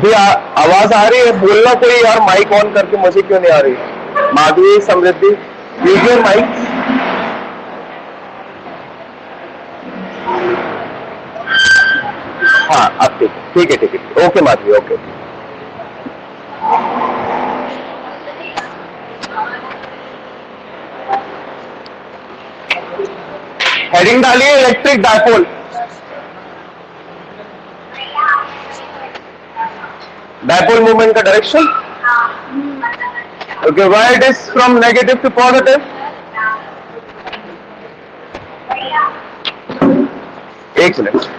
अभी आवाज आ रही है? बोलना कोई यार, माइक ऑन करके, मुझे क्यों नहीं आ रही? Madhavi, Samriddhi, use your mic. हाँ अब ठीक है, ठीक है, ओके माधवी, ओके। हेडिंग डालिए इलेक्ट्रिक डायपोल। डायपोल मूवमेंट का direction, okay, why it is from negative to positive. एक मिनट।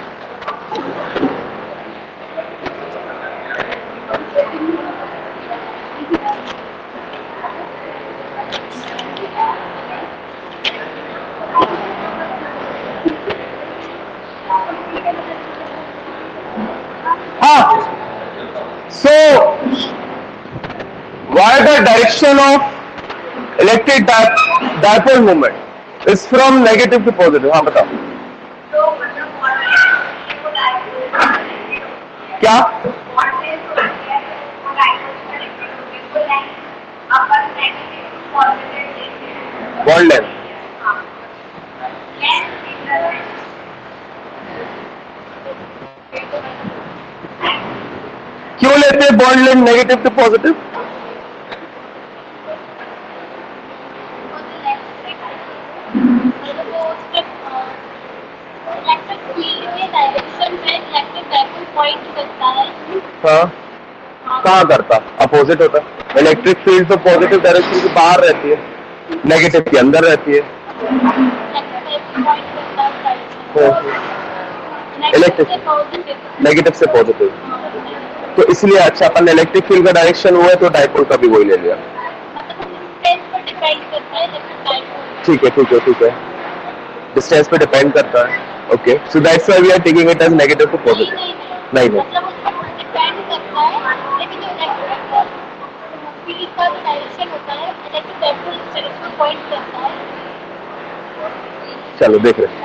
हाँ, so why the direction of electric dipole movement is from negative to positive? हाँ बताओ क्या? Bond length. क्यों लेते हैं bond length negative to positive? हाँ, कहाँ करता? अपोजिट होता। इलेक्ट्रिक फील्ड तो पॉजिटिव डायरेक्शन के बाहर रहती है, नेगेटिव के अंदर रहती है। इलेक्ट्रिक नेगेटिव से पॉजिटिव, तो इसलिए अच्छा अपन इलेक्ट्रिक फील्ड का डायरेक्शन हुआ है तो डायपोल का भी वही ले लिया। ठीक है, ठीक है, ठीक है, डिस्टेंस पे डिपेंड करता है। Okay, so that's why we are taking it as negative to positive. नहीं नहीं, चलो देख रहे।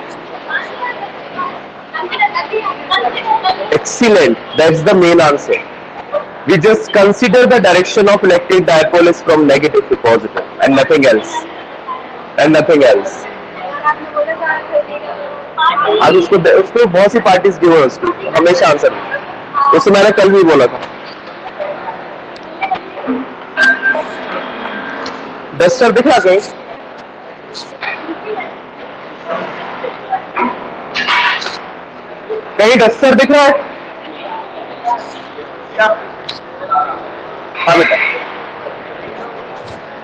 Excellent, that's the main answer. We just consider the direction of electric dipole is from negative to positive and nothing else, and nothing else. आज उसको बहुत सी parties give है, उसको हमेशा आंसर, उससे मैंने कल भी बोला था। डस्टर दिख रहा कहीं? कहीं डस्टर दिख रहा है? हाँ बेटा,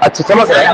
अच्छा समझ रहा है।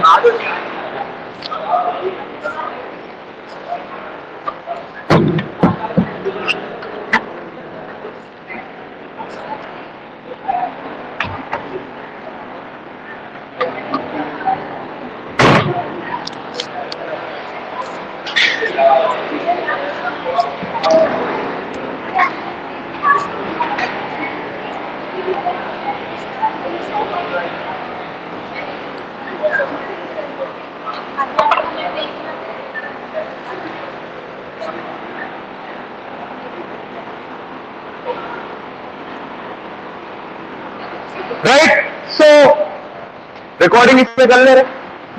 राइट, सो रिकॉर्डिंग इसमें कर ले रहे,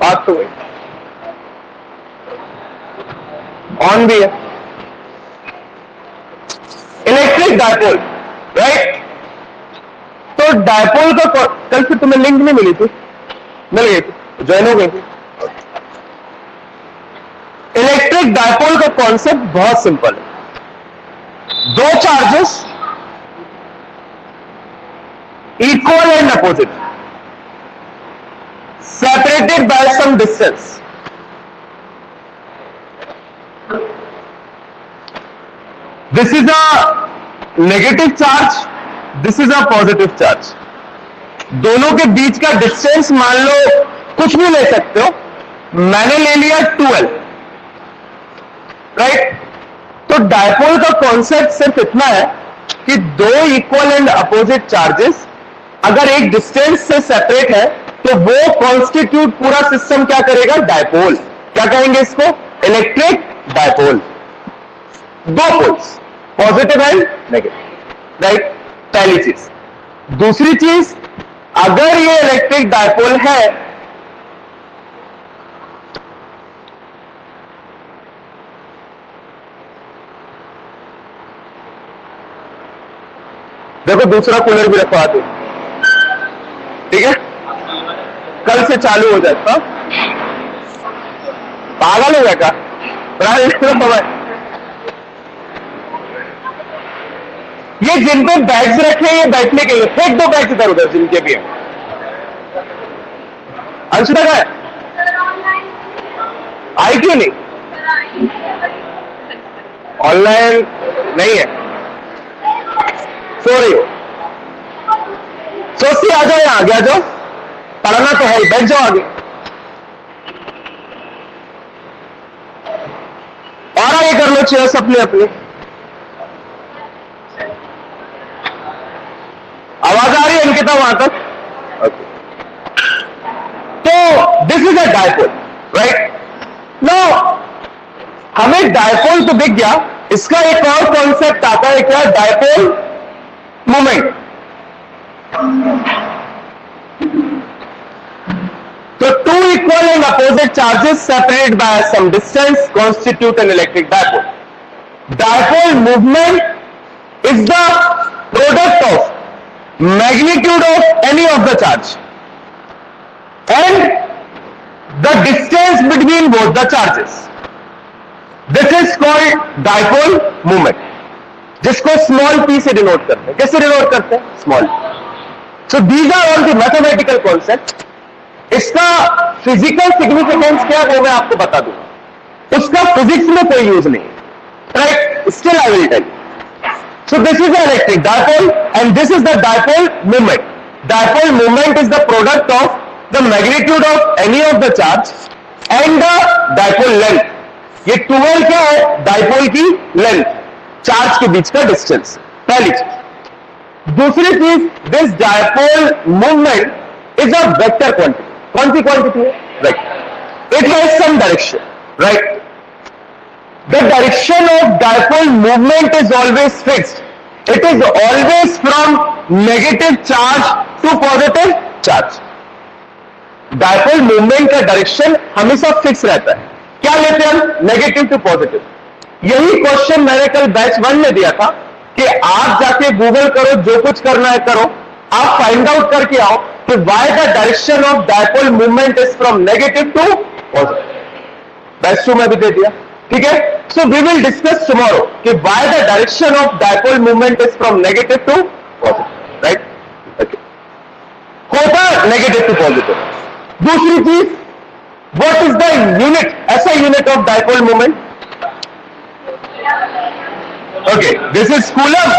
बात तो गई, ऑन भी है। इलेक्ट्रिक डायपोल, राइट, तो डायपोल का कल से तुम्हें लिंक नहीं मिली थी? मिल गई थी, ज्वाइन हो गई थी। इलेक्ट्रिक डायपोल का कॉन्सेप्ट बहुत सिंपल है। दो charges equal and opposite, separated by some distance. This is a negative charge, this is a positive charge. दोनों के बीच का डिस्टेंस मान लो कुछ भी ले सकते हो, मैंने ले लिया 12, राइट। तो डायपोल का कॉन्सेप्ट सिर्फ इतना है कि दो इक्वल एंड अपोजिट चार्जेस अगर एक डिस्टेंस से सेपरेट है तो वो कॉन्स्टिट्यूट पूरा सिस्टम क्या करेगा? डायपोल। क्या कहेंगे इसको? Electric dipole. दो poles, positive and negative, right, पहली चीज। दूसरी चीज, अगर ये इलेक्ट्रिक डायपोल है देखो, दूसरा कूलर भी रखवा दो, ठीक है, कल से चालू हो जाता। पागल हो जाएगा। ये जिन पे बैग्स रखे हैं ये बैठने के लिए, फेंक दो बैग्स इधर उधर जिनके भी है। अंशुदा का है, आई क्यों नहीं? ऑनलाइन नहीं है, सो रही हो। सोचती आ जाओ, यहां आगे आ जाओ, पढ़ना तो है, बैठ जाओ आगे। और आगे कर लो चेयर्स अपने अपने। आवाज आ रही है इनके तो वहां तक? ओके। तो this is a dipole, right? No, हमें डायपोल तो दिख गया, इसका एक और कॉन्सेप्ट आता है क्या? Dipole moment. तो two equal and opposite charges separated by some distance constitute an electric dipole. Dipole movement is the product of magnitude of any of the charge and the distance between both the charges. This is called dipole moment, जिसको small p से denote करते हैं। कैसे denote करते हैं? Small। So these are all the mathematical concepts. इसका physical significance क्या है वो मैं आपको बता दूंगा, उसका फिजिक्स में कोई यूज नहीं, right? Still I will tell you. So this is a electric dipole and this is the dipole movement. Dipole movement is the product of the magnitude of any of the charge and the dipole length. ये 12 क्या है? Dipole की length, charge के बीच का distance, पहली चीज। दूसरी चीज, this dipole movement is a vector quantity. कौन सी क्वांटिटी है? Vector. It has some direction, right? The direction of dipole movement is always fixed. It is always from negative charge to positive charge. Dipole movement का direction हमेशा fix रहता है। क्या लेते हैं हम? Negative to positive. यही क्वेश्चन मैंने कल बैच 1 में दिया था कि आप जाके गूगल करो, जो कुछ करना है करो, आप फाइंड आउट करके आओ कि why the direction of dipole movement is from negative to positive। Batch 2 में भी दे दिया, ठीक है? So we will discuss tomorrow कि why the direction of dipole movement is from negative to positive, right? Okay। होता negative to positive। दूसरी चीज, what is the unit, ऐसा unit of dipole moment? Okay, this is coulomb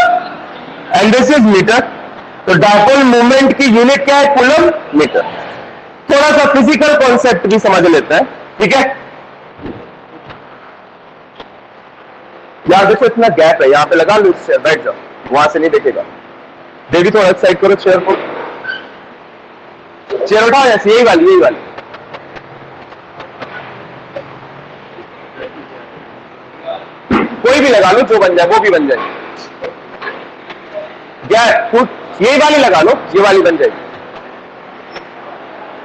and this is meter। तो dipole movement की unit क्या है? Coulomb metre. थोड़ा सा फिजिकल कॉन्सेप्ट भी समझ लेते हैं, ठीक है? यहां देखो इतना गैप है, यहां पे लगा लो इससे, बैठ जाओ, वहां से नहीं देखेगा। देवी थोड़ा साइड करो चेयर को, चेयर उठाओ ऐसे, यही वाली, यही वाली। कोई भी लगा लो, जो बन जाए वो भी बन जाए। यही वाली लगा लो, ये वाली बन जाएगी।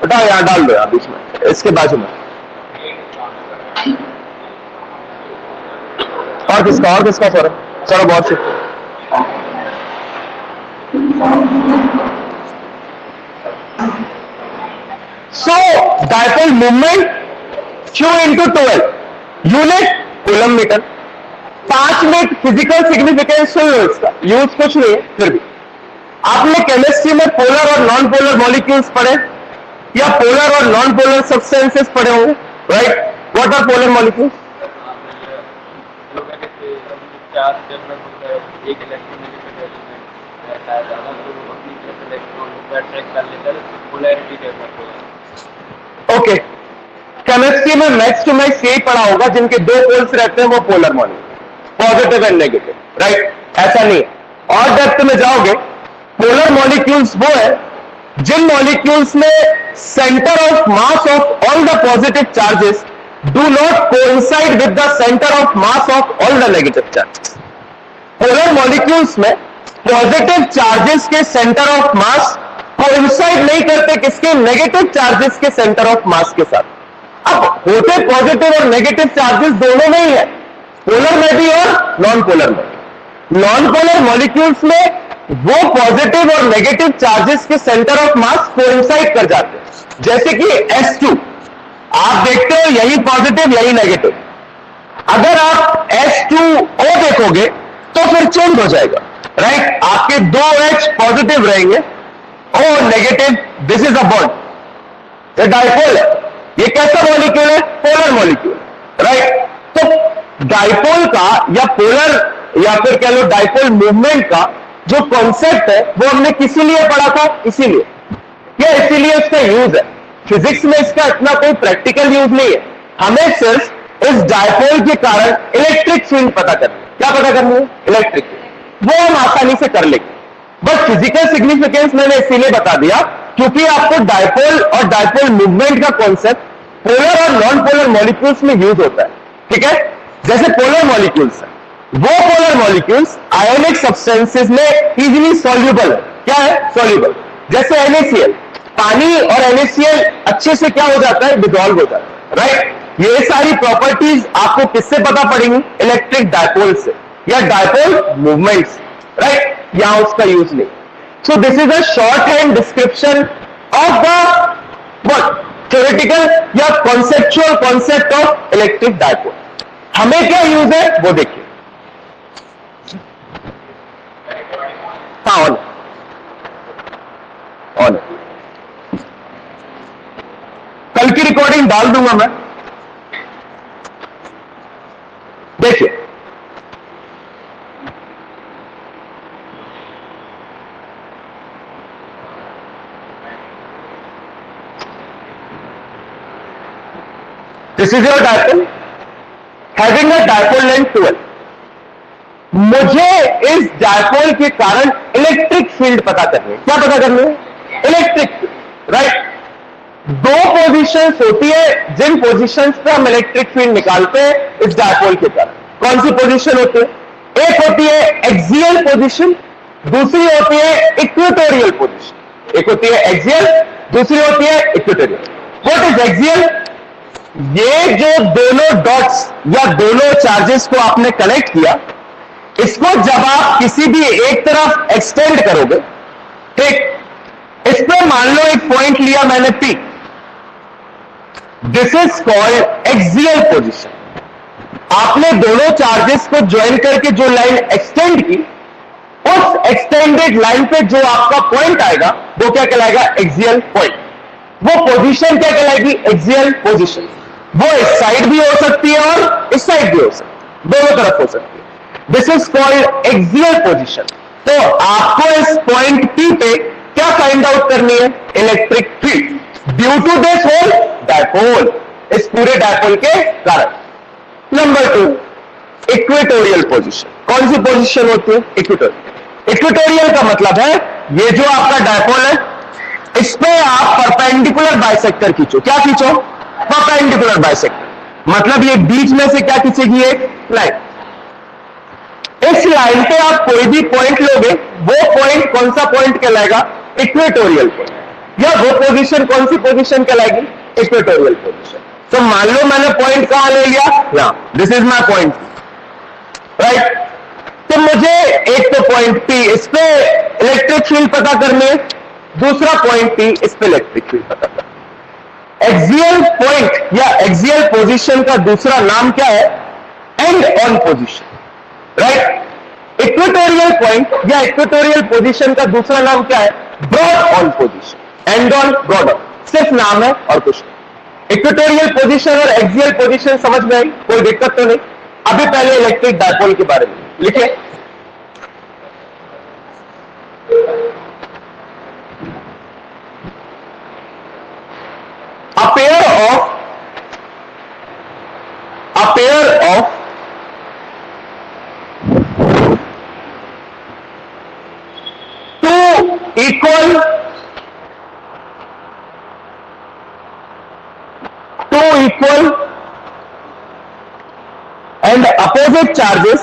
उठाओ, यहां डाल दो, यहां बीच में, इसके बाजू में। और किसका सौरभ बहुत shift. So dipole movement Q into 12 unit coulomb meter. 5 minute physical significance इसका यूज कुछ नहीं है, फिर भी आपने केमिस्ट्री में पोलर और नॉन पोलर मॉलिक्यूल्स पढ़े या पोलर और नॉन पोलर सब्सटेंसेस पढ़े होंगे, right? What are polar molecules? Okay, chemistry में मैक्स टू मैक्स यही पढ़ा होगा, जिनके 2 पोल्स रहते हैं वो polar molecule, positive and negative, right? ऐसा नहीं है। और डेप्थ में जाओगे, पोलर मॉलिक्यूल्स वो है जिन मॉलिक्यूल्स में centre of mass of all the positive charges do not coincide with the centre of mass of all the negative charges. Polar molecules में पॉजिटिव चार्जेस के सेंटर ऑफ मास कोइंसाइड नहीं करते किसके, negative charges के centre of mass के साथ। अब होते पॉजिटिव और नेगेटिव चार्जेस दोनों में ही है, पोलर में भी और नॉन पोलर में। नॉन पोलर मॉलिक्यूल्स में वो पॉजिटिव और नेगेटिव चार्जेस के सेंटर ऑफ मास कोइंसाइड कर जाते हैं, जैसे कि H2 आप देखते हो यही पॉजिटिव यही नेगेटिव। अगर आप H2O देखोगे तो फिर चेंज हो जाएगा, राइट। आपके दो H पॉजिटिव रहेंगे, O negative, this is a bond, ये डाइपोल है। ये कैसा मॉलिक्यूल है, पोलर मॉलिक्यूल, राइट। तो डाइपोल का या पोलर या फिर कह लो डाइपोल मूवमेंट का जो कॉन्सेप्ट है वो हमने किसी लिए पढ़ा था, इसीलिए, या इसीलिए उसका यूज है। फिजिक्स में इसका इतना कोई प्रैक्टिकल यूज नहीं है, हमें सिर्फ इस डायपोल के कारण इलेक्ट्रिक फील्ड पता करनी है। क्या पता करनी है, इलेक्ट्रिक फील्ड, वो हम आसानी से कर लेंगे। बट फिजिकल सिग्निफिकेंस मैंने इसीलिए बता दिया क्योंकि आपको डायपोल और डायपोल मूवमेंट का कॉन्सेप्ट पोलर और नॉन पोलर मॉलिक्यूल्स में यूज होता है, ठीक है। जैसे पोलर मॉलिक्यूल्स है, वो पोलर मॉलिक्यूल्स आयोनिक सब्सटेंसेस में इजीली सॉल्युबल है। क्या है, सॉल्युबल। जैसे NaCl, पानी और NaCl अच्छे से क्या हो जाता है, डिसॉल्व हो जाता है, राइट। ये सारी प्रॉपर्टीज आपको किससे पता पड़ेंगी, इलेक्ट्रिक डायपोल से या डायपोल मूवमेंट से, राइट। यहां उसका यूज नहीं। So this is a shorthand description of the what, theoretical या conceptual concept of electric dipole. हमें क्या यूज है वो देखिए। हाँ, ऑन कल की रिकॉर्डिंग डाल दूंगा मैं, देखिए। This is your dipole having a dipole length 12। मुझे इस डायपोल के कारण इलेक्ट्रिक फील्ड पता करनी है। क्या पता करनी है, इलेक्ट्रिक फील्ड, राइट। दो पोजीशंस होती है जिन पोजीशंस पे हम इलेक्ट्रिक फील्ड निकालते हैं इस डायपोल के कारण। कौन सी पोजीशन होती है, एक होती है एक्सियल पोजीशन, दूसरी होती है इक्वेटोरियल पोजीशन। एक होती है एक्सियल, दूसरी होती है इक्वेटोरियल। व्हाट इज एक्सियल, ये जो दोनों डॉट्स या दोनों चार्जेस को आपने कनेक्ट किया, इसको जब आप किसी भी एक तरफ एक्सटेंड करोगे, ठीक, इस पर मान लो एक पॉइंट लिया मैंने P, this is called axial position. आपने दोनों चार्जेस को ज्वाइन करके जो लाइन एक्सटेंड की, उस एक्सटेंडेड लाइन पे जो आपका पॉइंट आएगा वो क्या कहलाएगा, एक्सियल पॉइंट। वो पोजीशन क्या कहलाएगी, एक्सियल पोजीशन। वो इस साइड भी हो सकती है और इस साइड भी हो सकती है, दोनों तरफ हो सकती है। This is called axial position. तो आपको इस पॉइंट P पे क्या फाइंड आउट करनी है, electric field due to this whole dipole, इस पूरे डायपोल के कारण। Number 2, equatorial position. कौन सी पोजीशन होती है, इक्वेटोरियल। इक्वेटोरियल का मतलब है ये जो आपका डायपोल है, इस पे आप परपेंडिकुलर बाइसेक्टर खींचो। क्या खींचो, परपेंडिकुलर बाइसेक्टर। मतलब ये बीच में से क्या खींचेगी, एक लाइन। इस लाइन पे आप कोई भी पॉइंट लोगे, वो पॉइंट कौन सा पॉइंट कहलाएगा, इक्वेटोरियल पॉइंट। या वो पोजीशन कौन सी पोजीशन कहलाएगी, इक्वेटोरियल पोजीशन। तो मान लो मैंने पॉइंट कहां ले लिया, यहां, this is my point, right. तो मुझे एक तो पॉइंट P, इस पे इलेक्ट्रिक फील्ड पता करनी है, दूसरा पॉइंट P, इस पे इलेक्ट्रिक फील्ड पता करनी है। एक्सियल पॉइंट या एक्सियल पोजीशन का दूसरा नाम क्या है, end on position, right. Equatorial point या इक्वेटोरियल पोजीशन का दूसरा नाम क्या है, broad on position, end on, broad on, सिर्फ नाम है और कुछ नहीं। इक्वेटोरियल पोजीशन और एक्सियल पोजीशन समझ में आई, कोई दिक्कत तो नहीं। अभी पहले इलेक्ट्रिक डायपोल के बारे में लिखे। A pair of two equal and opposite charges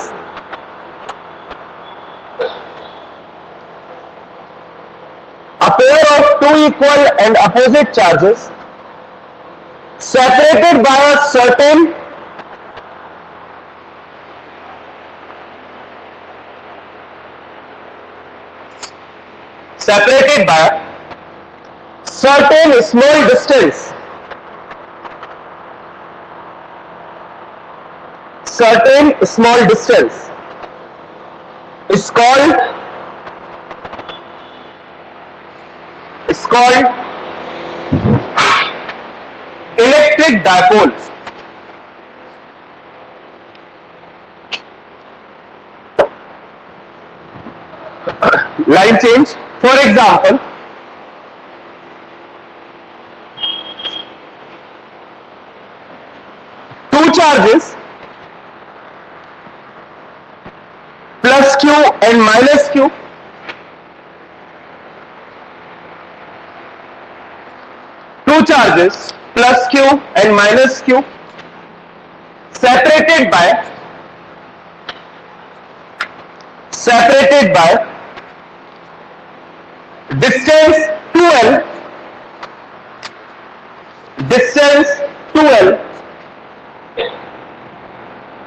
equal and opposite charges separated by a certain small distance, is called electric dipole. Line change. For example, two charges plus q and minus q, two charges plus q and minus q, separated by distance 2l,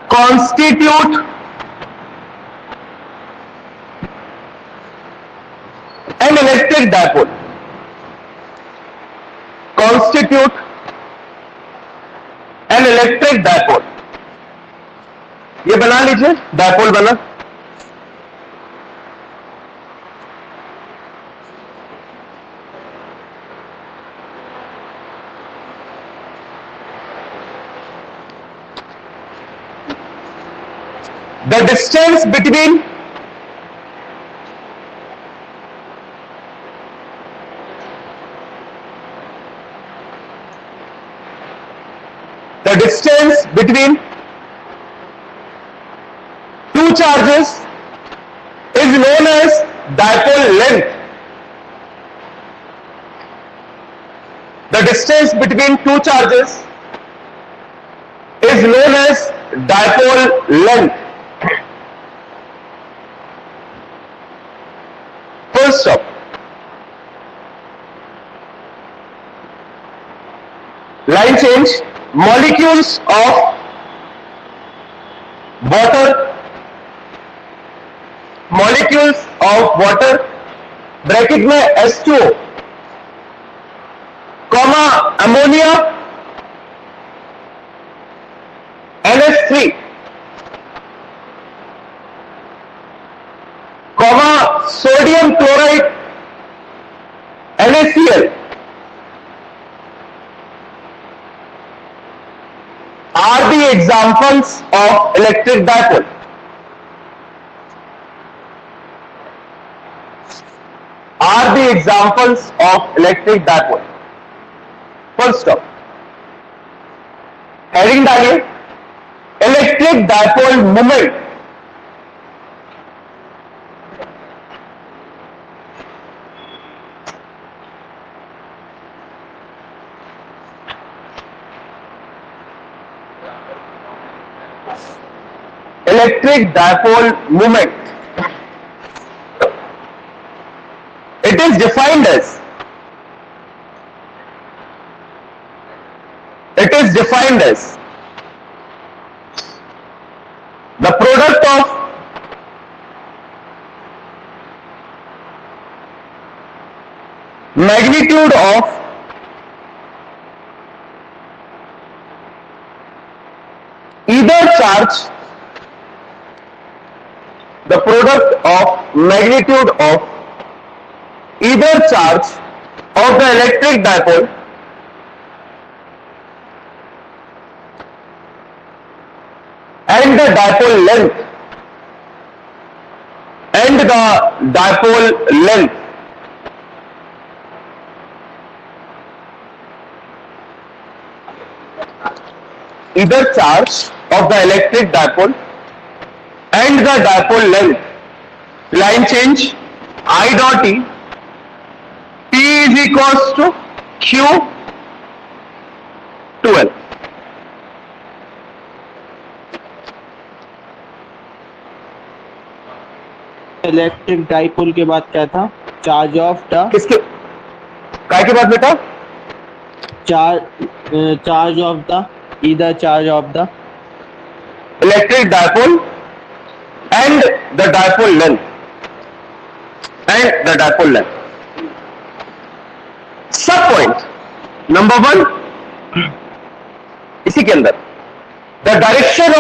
constitute an electric dipole. ये बना लीजिए, dipole बना. The distance between two charges is known as dipole length. The distance between two charges is known as dipole length. Full stop. Line change. Molecules of water bracket में H2O comma ammonia NH3 comma sodium chloride NaCl are the examples of electric dipole. Full stop. Heading डालिए, electric dipole moment. Electric dipole moment. It is defined as the product of magnitude of either charge, the product of magnitude of either charge of the electric dipole and the dipole length either charge of the electric dipole and the dipole length. Line change. I dot E, P is equals to Q 2L. Electric dipole के बाद क्या था? Charge of the किसके के बाद बेटा charge of the either charge of the electric dipole and the dipole length सब point number 1 इसी के अंदर the direction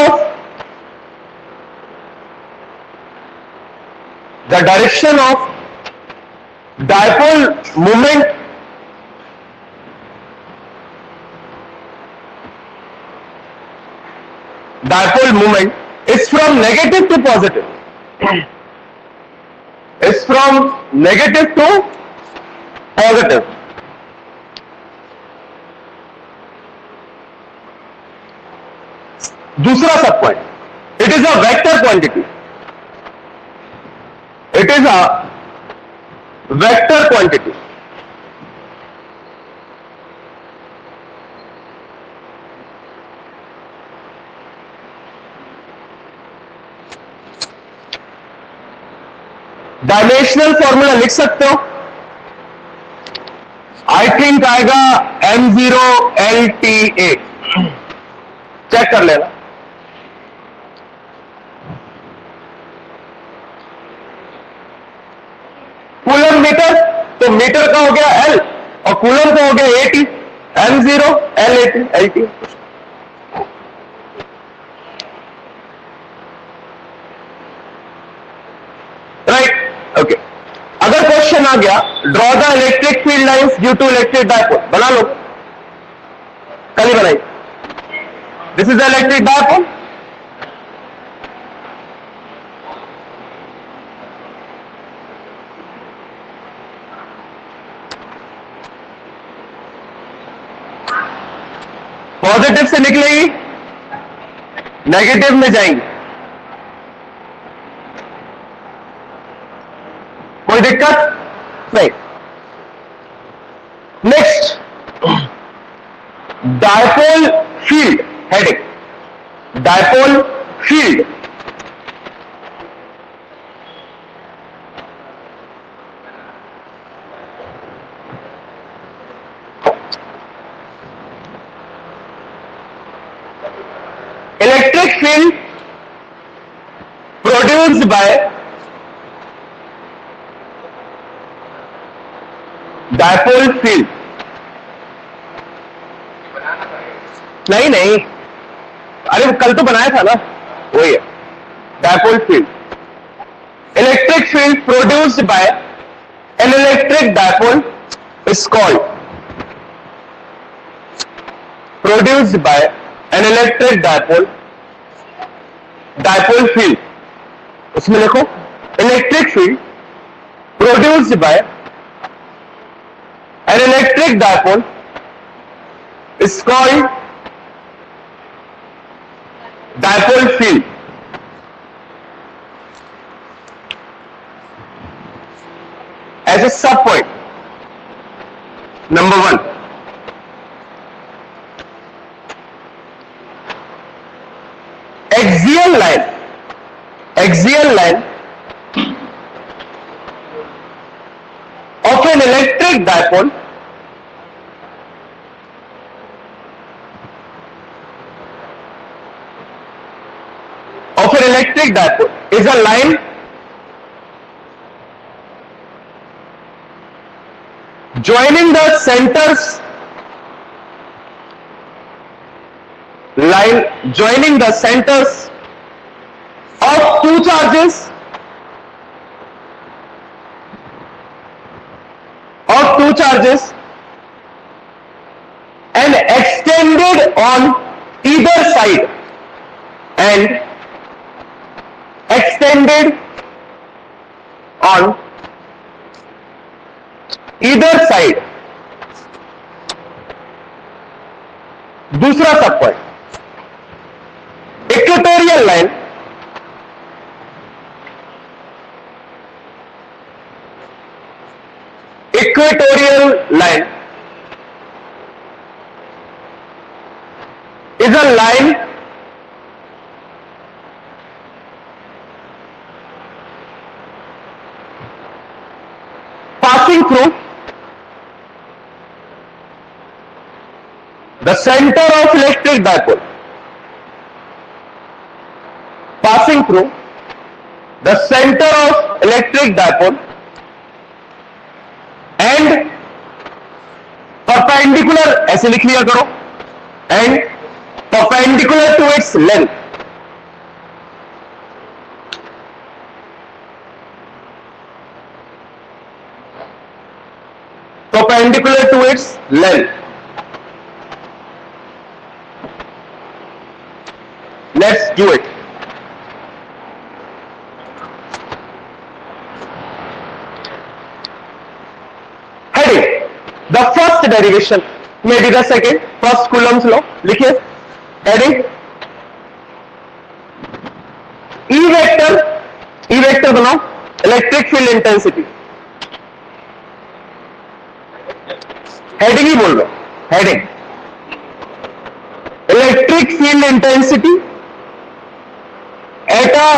of dipole moment is from negative to positive. Is from negative to positive. दूसरा सब point, it is a vector quantity. It is a vector quantity. Dimensional formula लिख सकते हो, I think आएगा M0LTA, check कर लेना। Coulomb metre, तो metre का हो गया L और कूलम का हो गया AT, M0L80 LT। Right, okay. अगर क्वेश्चन आ गया draw the electric field lines due to electric dipole, बना लो, कल ही बनाई। This is the electric dipole, positive से निकलेगी, नेगेटिव में जाएंगी, कोई दिक्कत नहीं। Next, dipole field heading, dipole field electric field produced by dipole field. नहीं, अरे कल तो बनाया था ना, वही है dipole field. Electric field produced by an electric dipole is called, produced by an electric dipole field, उसमें लिखो electric field produced bye an electric dipole is called dipole field. As a sub point, number 1, axial line of an electric dipole is a line joining the centers of two charges and extended on either side दूसरा सब point, equatorial line is a line passing through center of electric dipole passing through the center of electric dipole and perpendicular, ऐसे लिख लिया करो, and perpendicular to its length. Perpendicular to its length. Let's do it. Heading. The first derivation, maybe the second. First Coulomb's law. लिखिए. Heading. E vector बनाओ. Electric field intensity. Heading ही बोल रहा हूं. Heading. Electric field intensity at a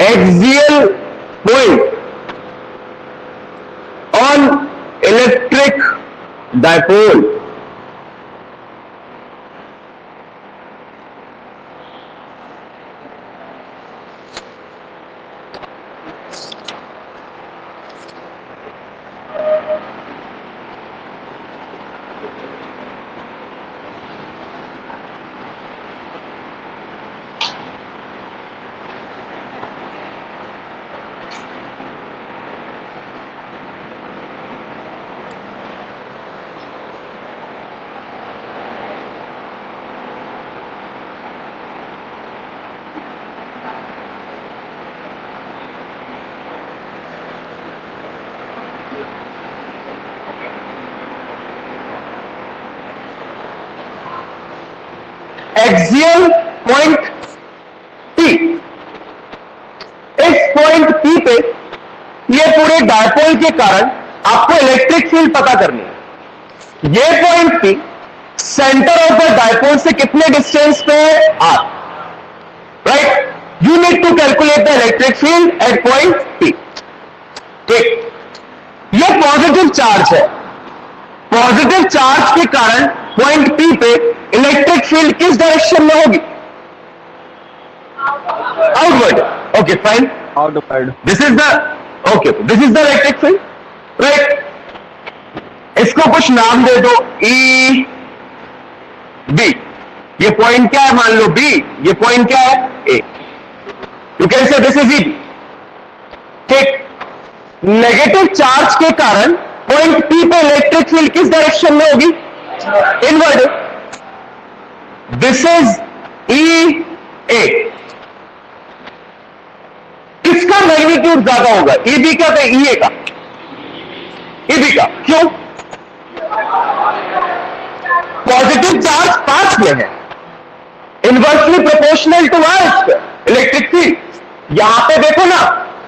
axial point on electric dipole. Axial point P. इस point P पे ये पूरे dipole के कारण आपको इलेक्ट्रिक फील्ड पता करनी है. ये point P centre of the dipole से कितने डिस्टेंस पे है? R. Right. You need to calculate the electric field at point P. ठीक. ये पॉजिटिव चार्ज है. पॉजिटिव चार्ज के कारण पॉइंट P पे इलेक्ट्रिक फील्ड किस डायरेक्शन में होगी? Outward. Okay fine. Outward. This is the okay. This is the electric field. Right. इसको कुछ नाम दे दो. E B. ये पॉइंट क्या है? मान लो B. ये पॉइंट क्या है? A. You can say this is E. ठीक. नेगेटिव चार्ज के कारण पॉइंट P पे इलेक्ट्रिक फील्ड किस डायरेक्शन में होगी? Inward. This is E A. किसका मैग्नीट्यूड ज्यादा होगा? EB का या EA का? EB का. क्यों? पॉजिटिव चार्ज पास में है. Inversely proportional to R electric field. यहां पे देखो ना,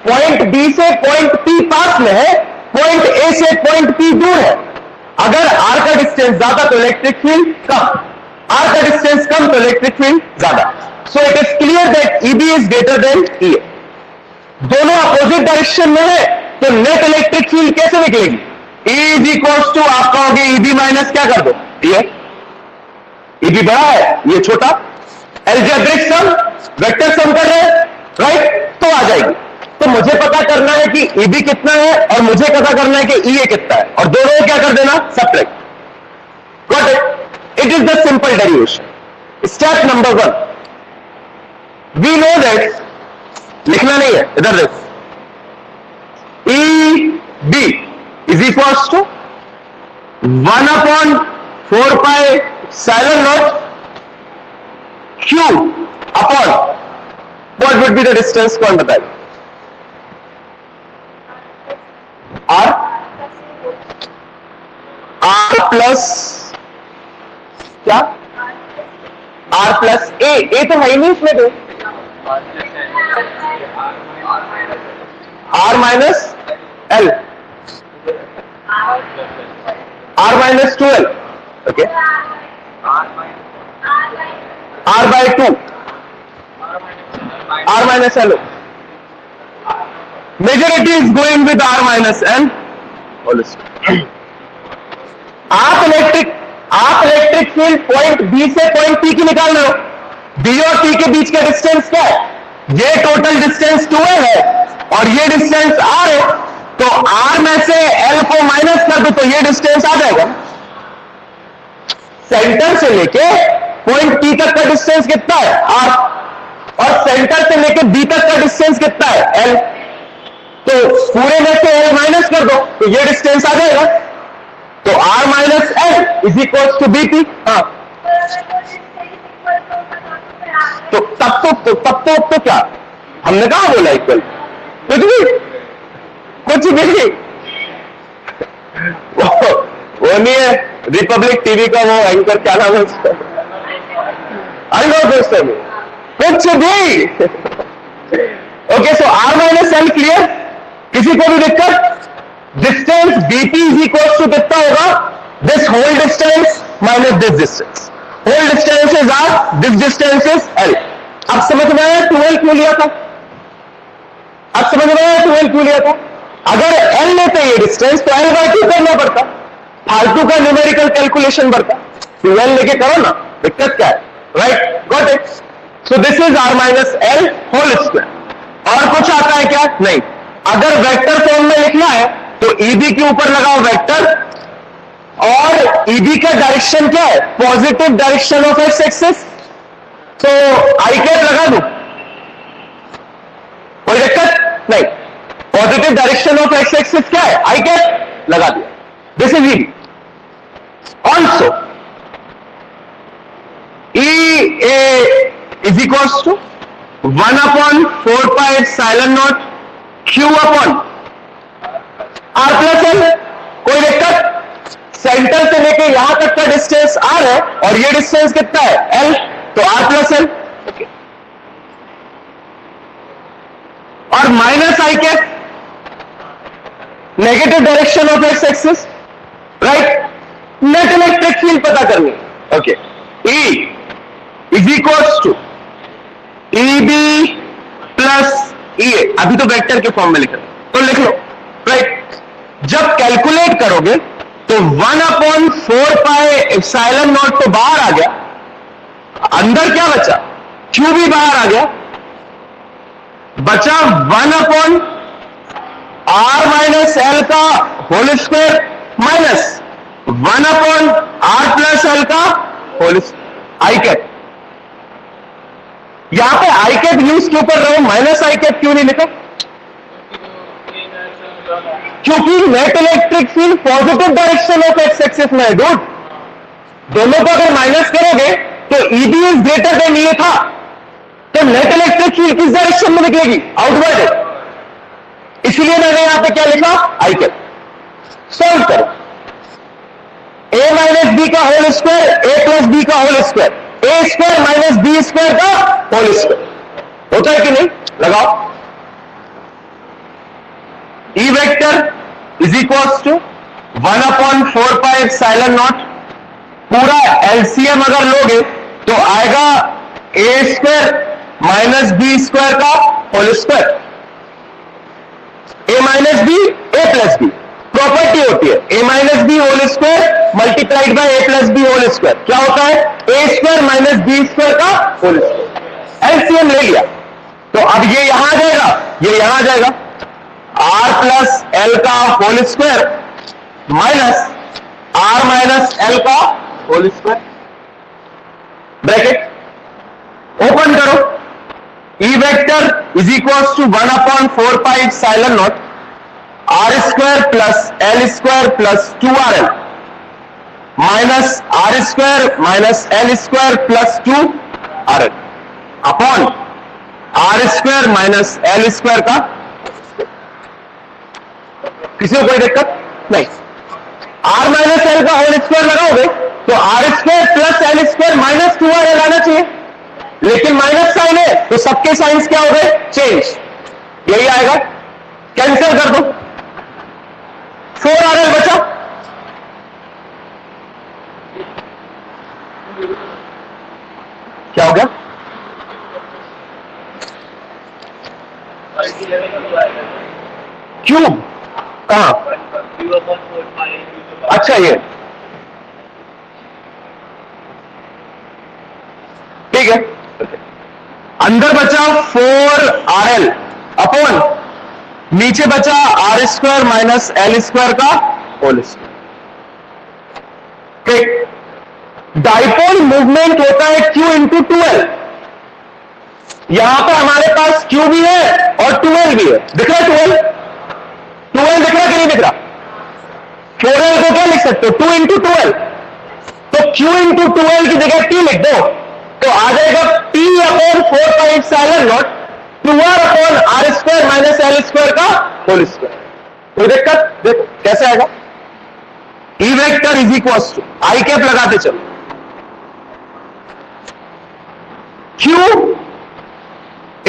पॉइंट B से पॉइंट P पास में है, पॉइंट A से पॉइंट P दूर है. अगर R का डिस्टेंस ज्यादा तो इलेक्ट्रिक फील्ड कम, R का डिस्टेंस कम तो इलेक्ट्रिक फील्ड ज्यादा. So it is clear that EB is greater than EA. दोनों अपोजिट डायरेक्शन में है तो नेट इलेक्ट्रिक फील्ड कैसे निकलेगी? E इज इक्वल्स टू, आप कहोगे EB माइनस क्या कर दो? ये EB बड़ा है, ये छोटा. एल्जेब्रिक सम, वेक्टर सम कर रहे हैं, राइट? तो आ जाएगी. तो मुझे पता करना है कि EB कितना है और मुझे पता करना है कि EA कितना है, और दोनों को क्या कर देना? Subtract. Got it? It is the simple derivation. Step number 1. We know that, लिखना नहीं है इधर देख, EB is equals to 1/4 pi epsilon naught Q upon what would be the distance? कौन बताएगा? R प्लस क्या? R प्लस A तो है ही नहीं इसमें. तो R minus L, R minus 2L. Okay. R by 2, R minus L. Majority is going with R minus L. आप इलेक्ट्रिक फील्ड पॉइंट बी से पॉइंट पी की निकाल रहे हो, बी और पी के बीच का डिस्टेंस क्या है? ये टोटल डिस्टेंस 2l है और ये डिस्टेंस r है, तो r में से l को माइनस कर दो तो ये डिस्टेंस आ जाएगा। सेंटर से लेके पॉइंट P तक का डिस्टेंस कितना है? r, और सेंटर से लेके B तक का डिस्टेंस कितना है? l, तो पूरे में से l माइनस कर दो तो ये डिस्टेंस आ जाएगा। तो r minus l is equal to BP। हाँ, तो तब तो क्या हमने कहा बोला इक्वल? कुछ भी वो नहीं है। रिपब्लिक टीवी का वो एंकर क्या नाम है उसका? दोस्तों में कुछ भी। Okay, so r minus L clear? किसी को भी दिक्कत? Distance BP is equal to कितना होगा? This whole distance minus this distance. Whole distance is r, this distance is l। अब समझ में आया 2l क्यों लिया था? अब समझ में आया 2l क्यों लिया था? अगर l लेते ये डिस्टेंस तो l/2 करना पड़ता, फालतू का न्यूमेरिकल कैलकुलेशन बढ़ता। 2l लेके करो ना, दिक्कत क्या है? Right, got it. So this is r minus l whole square. और कुछ आता है क्या? नहीं। अगर वेक्टर फॉर्म में लिखना है तो EB के ऊपर लगाओ वेक्टर, और EB का डायरेक्शन क्या है? Positive direction of x axis, तो आई कैप लगा दूं, कोई दिक्कत नहीं। Positive direction of x axis क्या है? आई कैप लगा दिया। This is EB। Also EA is equals to 1/4 pi epsilon naught Q upon R plus L। कोई दिक्कत? सेंटर से लेके यहां तक का डिस्टेंस R है और ये डिस्टेंस कितना है? L, तो R प्लस L। और minus i cap, negative direction of x axis, right. Net electric field पता करनी। Okay, E is equals to EB plus EA। अभी तो वेक्टर के फॉर्म में लिखा तो लिख लो, राइट। जब कैलकुलेट करोगे तो 1/4 पाई एप्सिलॉन नॉट तो बाहर आ गया, अंदर क्या बचा? Q भी बाहर आ गया, बचा 1/r माइनस एल का whole square minus 1/r plus L का होल आई कैप। यहां पे आई कैप यूज क्यों कर रहा हूं? माइनस आई कैप क्यों नहीं लिखा? क्योंकि net electric field positive direction of x axis में है डूड। दोनों को अगर माइनस करोगे तो EB is greater than EA था, तो नेट इलेक्ट्रिक फील्ड किस डायरेक्शन में निकलेगी? आउटवर्ड। इसलिए मैंने यहां पे क्या लिखा? I cap. सॉल्व करो। A माइनस बी का whole square, A plus B का whole square, A square minus B square का होल स्क्वायर होता है कि नहीं? लगाओ। E vector is equals to 1/4 pi epsilon naught, पूरा एलसीएम अगर लोगे तो आएगा A square minus B square का whole square. A minus B, A plus B, property होती है A minus B whole square multiplied by A plus B whole square. क्या होता है? A square minus B square का whole square. LCM ले लिया तो अब ये यहां आ जाएगा, ये यहां आ जाएगा। R प्लस एल का whole square minus R minus L का होल स्क्वायर, ब्रैकेट ओपन करो। E vector is equals to 1/4 pi epsilon naught R square plus L square plus 2RL minus R square minus L square plus 2RL upon R square minus L square का। किसी को कोई दिक्कत नहीं? R minus L का whole square लगाओगे तो R square plus L square minus 2RL आना चाहिए, लेकिन माइनस साइन है तो सबके साइंस क्या हो गए? चेंज। यही आएगा, कैंसिल कर दो, 4RL बचा। क्या हो गया? क्यूब कहां? अच्छा, ये ठीक है, अंदर बचा 4RL अपॉन नीचे बचा R square minus L square का होल स्क्वायर। ठीक, डाइपोल मूवमेंट होता है Q इंटू 2L। यहां पर हमारे पास Q भी है और 2L भी है, दिख रहा है 2L दिख रहा है कि नहीं दिख रहा? 4L को क्या लिख सकते हो, 2 इंटू 2L, तो Q इंटू 2L की जगह T लिख दो तो आ जाएगा P upon 4 pi epsilon naught 2R upon R square minus L square का होल स्क्वायर। कोई दिक्कत? देखो कैसे आएगा, E vector is equal to I cap लगाते चलो, Q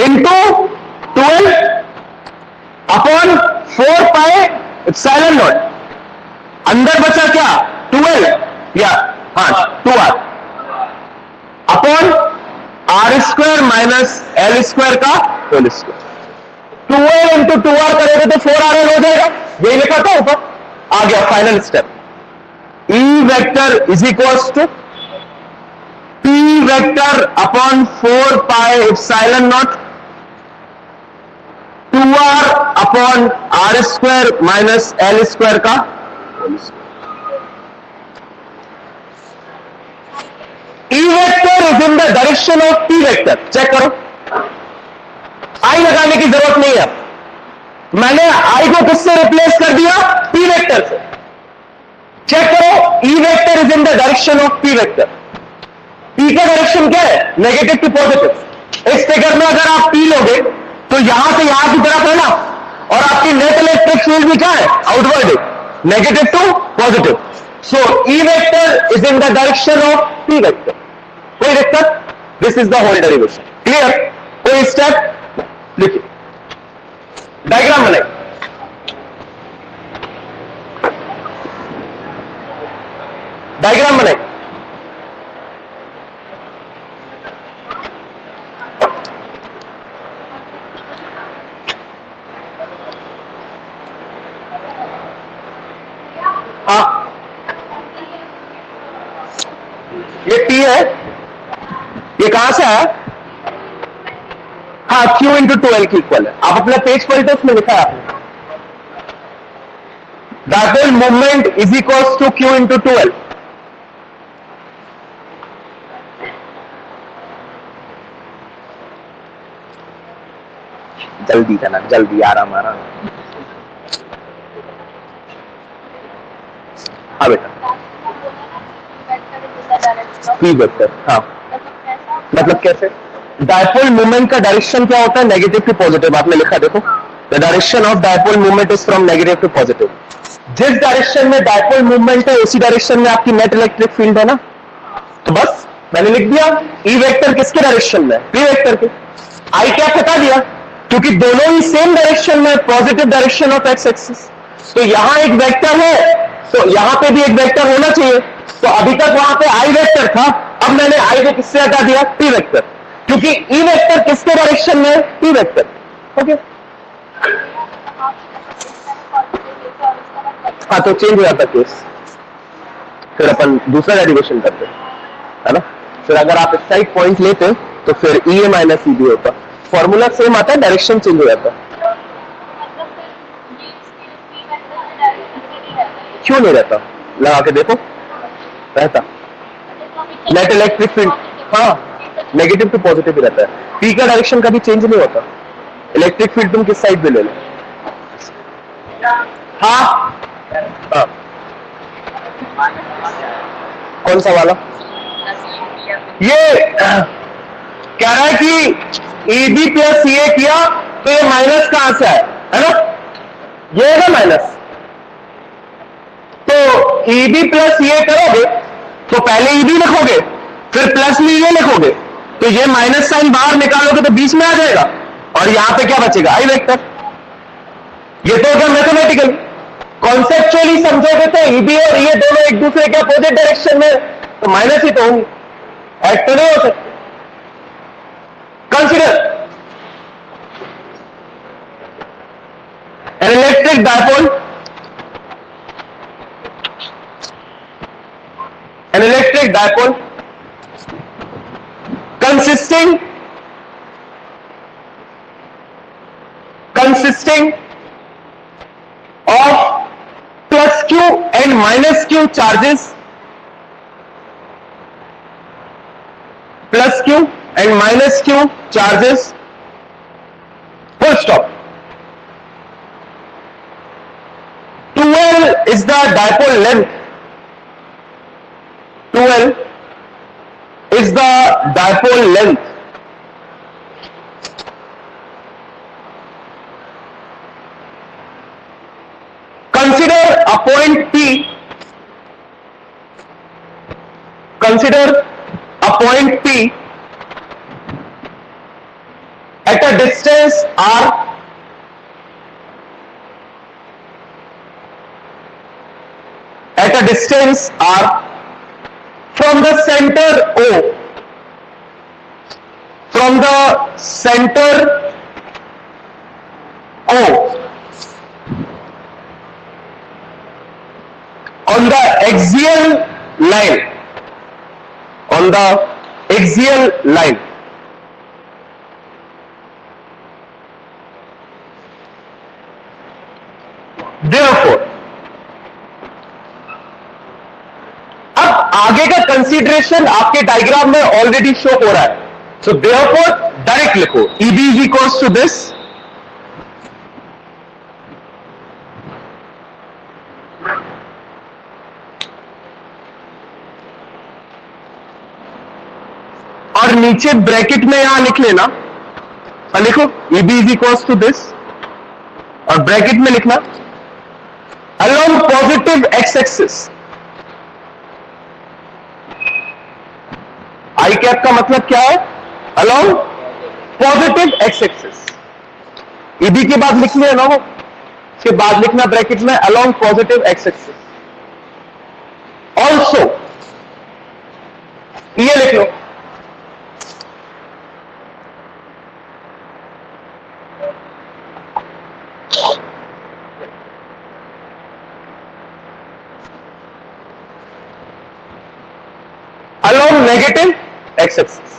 into 12 upon 4 pi epsilon naught, अंदर बचा क्या 12 या हाँ 2R upon R square minus L square का whole square. 2L into 2R करेंगे तो 4RL हो जाएगा, यही लिखा था ऊपर, आ गया final step. E vector is equals to P vector upon 4 pi epsilon naught 2R upon R square minus L square का whole square. E vector is in the direction of P vector, check करो, I लगाने की जरूरत नहीं है, मैंने आई को किससे रिप्लेस कर दिया, P वेक्टर से। चेक करो, E vector is in the direction of P vector. P का डायरेक्शन क्या है, नेगेटिव टू पॉजिटिव। इस फिगर में अगर आप P लोगे तो यहां से यहां की तरफ है ना, और आपकी नेट इलेक्ट्रिक फील्ड भी क्या है, आउटवर्ड है, negative to positive. So E vector is in the direction of P vector. कोई दिक्कत? This is the whole derivation. Clear? कोई स्टेप लिखिए, डायग्राम बनाइए। डायग्राम बनाइए। हाँ, ये P है, ये कहां से आया, हाँ Q इंटू 2L की इक्वल है। आप अपना पेज पलटे, उसमें लिखा है आपने, dipole movement is equals to Q into 2L। जल्दी करना, जल्दी, आराम आराम। हाँ बेटा, P वेक्टर, हाँ मतलब कैसे, डायपोल मूवमेंट का डायरेक्शन क्या होता है, नेगेटिव टू पॉजिटिव। आपने लिखा देखो, the direction of dipole movement is from negative to positive. जिस डायरेक्शन में डायपोल मूवमेंट है उसी डायरेक्शन में आपकी नेट इलेक्ट्रिक फील्ड है ना, तो बस मैंने लिख दिया E वेक्टर किसके डायरेक्शन में, P वेक्टर के। आई क्या हटा दिया, क्योंकि दोनों ही सेम डायरेक्शन में, positive direction of x axis. तो यहां एक वेक्टर है तो यहां पे भी एक वेक्टर होना चाहिए। तो अभी तक वहां पे आई वेक्टर था, अब मैंने आई को किससे हटा दिया, P वेक्टर, क्योंकि E वेक्टर किसके डायरेक्शन में है, P वेक्टर। ओके, हाँ तो चेंज हो जाता केस, फिर अपन दूसरा डेरिवेशन करते है ना। फिर अगर आप इसका एक पॉइंट लेते तो फिर E A minus E B होता, फॉर्मूला सेम आता है, डायरेक्शन चेंज हो जाता। क्यों नहीं रहता, लगा के देखो, रहता। नेट इलेक्ट्रिक फील्ड, हाँ नेगेटिव टू पॉजिटिव ही रहता है। P का डायरेक्शन कभी चेंज नहीं होता, इलेक्ट्रिक फील्ड तुम किस साइड पे ले लो। हाँ हाँ, कौन सा वाला, ये कह रहा है कि EB प्लस CA किया तो ये माइनस कहां से आया, है ना, ये है ना माइनस। तो EB प्लस CA करोगे तो पहले EB लिखोगे, फिर प्लस में ये लिखोगे, तो ये माइनस साइन बाहर निकालोगे तो बीच में आ जाएगा, और यहां पे क्या बचेगा, आई वेक्टर। ये तो क्या मैथमेटिकल, कॉन्सेप्चुअली समझोगे तो EB और ये दोनों एक दूसरे के अपोजिट डायरेक्शन में, तो माइनस ही तो होंगे, ऐड तो नहीं हो सकते। Consider N electric dipole, an electric dipole consisting of plus q and minus q charges, plus q and minus q charges, full stop. 2L is the dipole length. 2L is the dipole length. Consider a point P. Consider a point P at a distance r. At a distance r from the center O. From the center O. On the axial line. On the axial line. Therefore, अब आगे का consideration आपके diagram में already show हो रहा है. So therefore direct लिखो EB is equals to this. और नीचे ब्रैकेट में यहां लिख लेना. लिखो EB is equals to this और ब्रैकेट में लिखना along positive X axis. I cap का मतलब क्या है? Along positive X axis. EB के बाद लिख लिया ना वो, उसके बाद लिखना ब्रैकेट में along positive X axis. Also ये लिख लो along negative x-axis.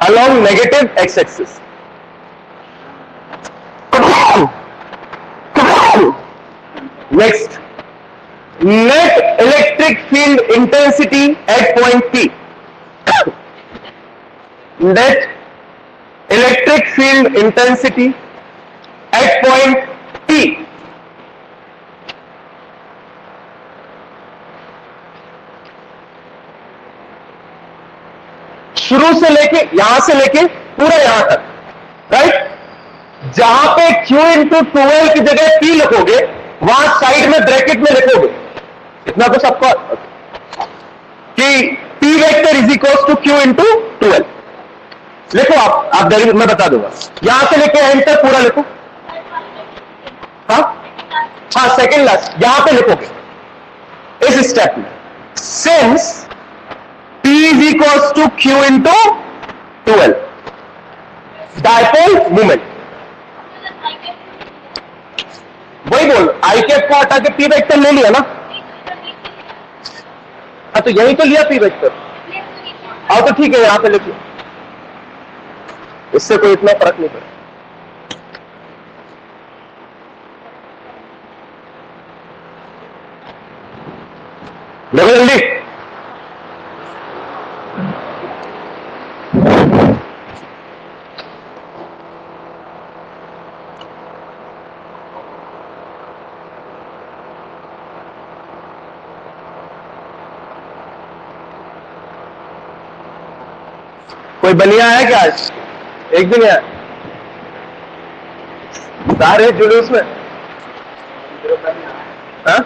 Along negative x-axis. Next, net electric field intensity at point P. Net electric field intensity at point P. शुरू से लेके यहां से लेके पूरा यहां तक, राइट? जहां पे Q इंटू 2L की जगह P लिखोगे वहां साइड में ब्रैकेट में लिखोगे इतना तो सबको कि P vector is equals to Q into 2L. लिखो आप मैं बता दूंगा. यहां से लेके एंड तक पूरा लिखो. हाँ सेकेंड लास्ट यहां पे लिखोगे इस स्टेप में. Since P is equals to Q into 2L dipole movement. वही बोल आई कैप को हटा के P वेक्टर ले लिया ना. हाँ तो यही तो लिया P वेक्टर. हाँ तो ठीक है यहां पे लिखिए, इससे कोई इतना फर्क नहीं पड़ता. देखो जल्दी. कोई बनिया है क्या आज? एक दिन है सारे जुलूस में. हाँ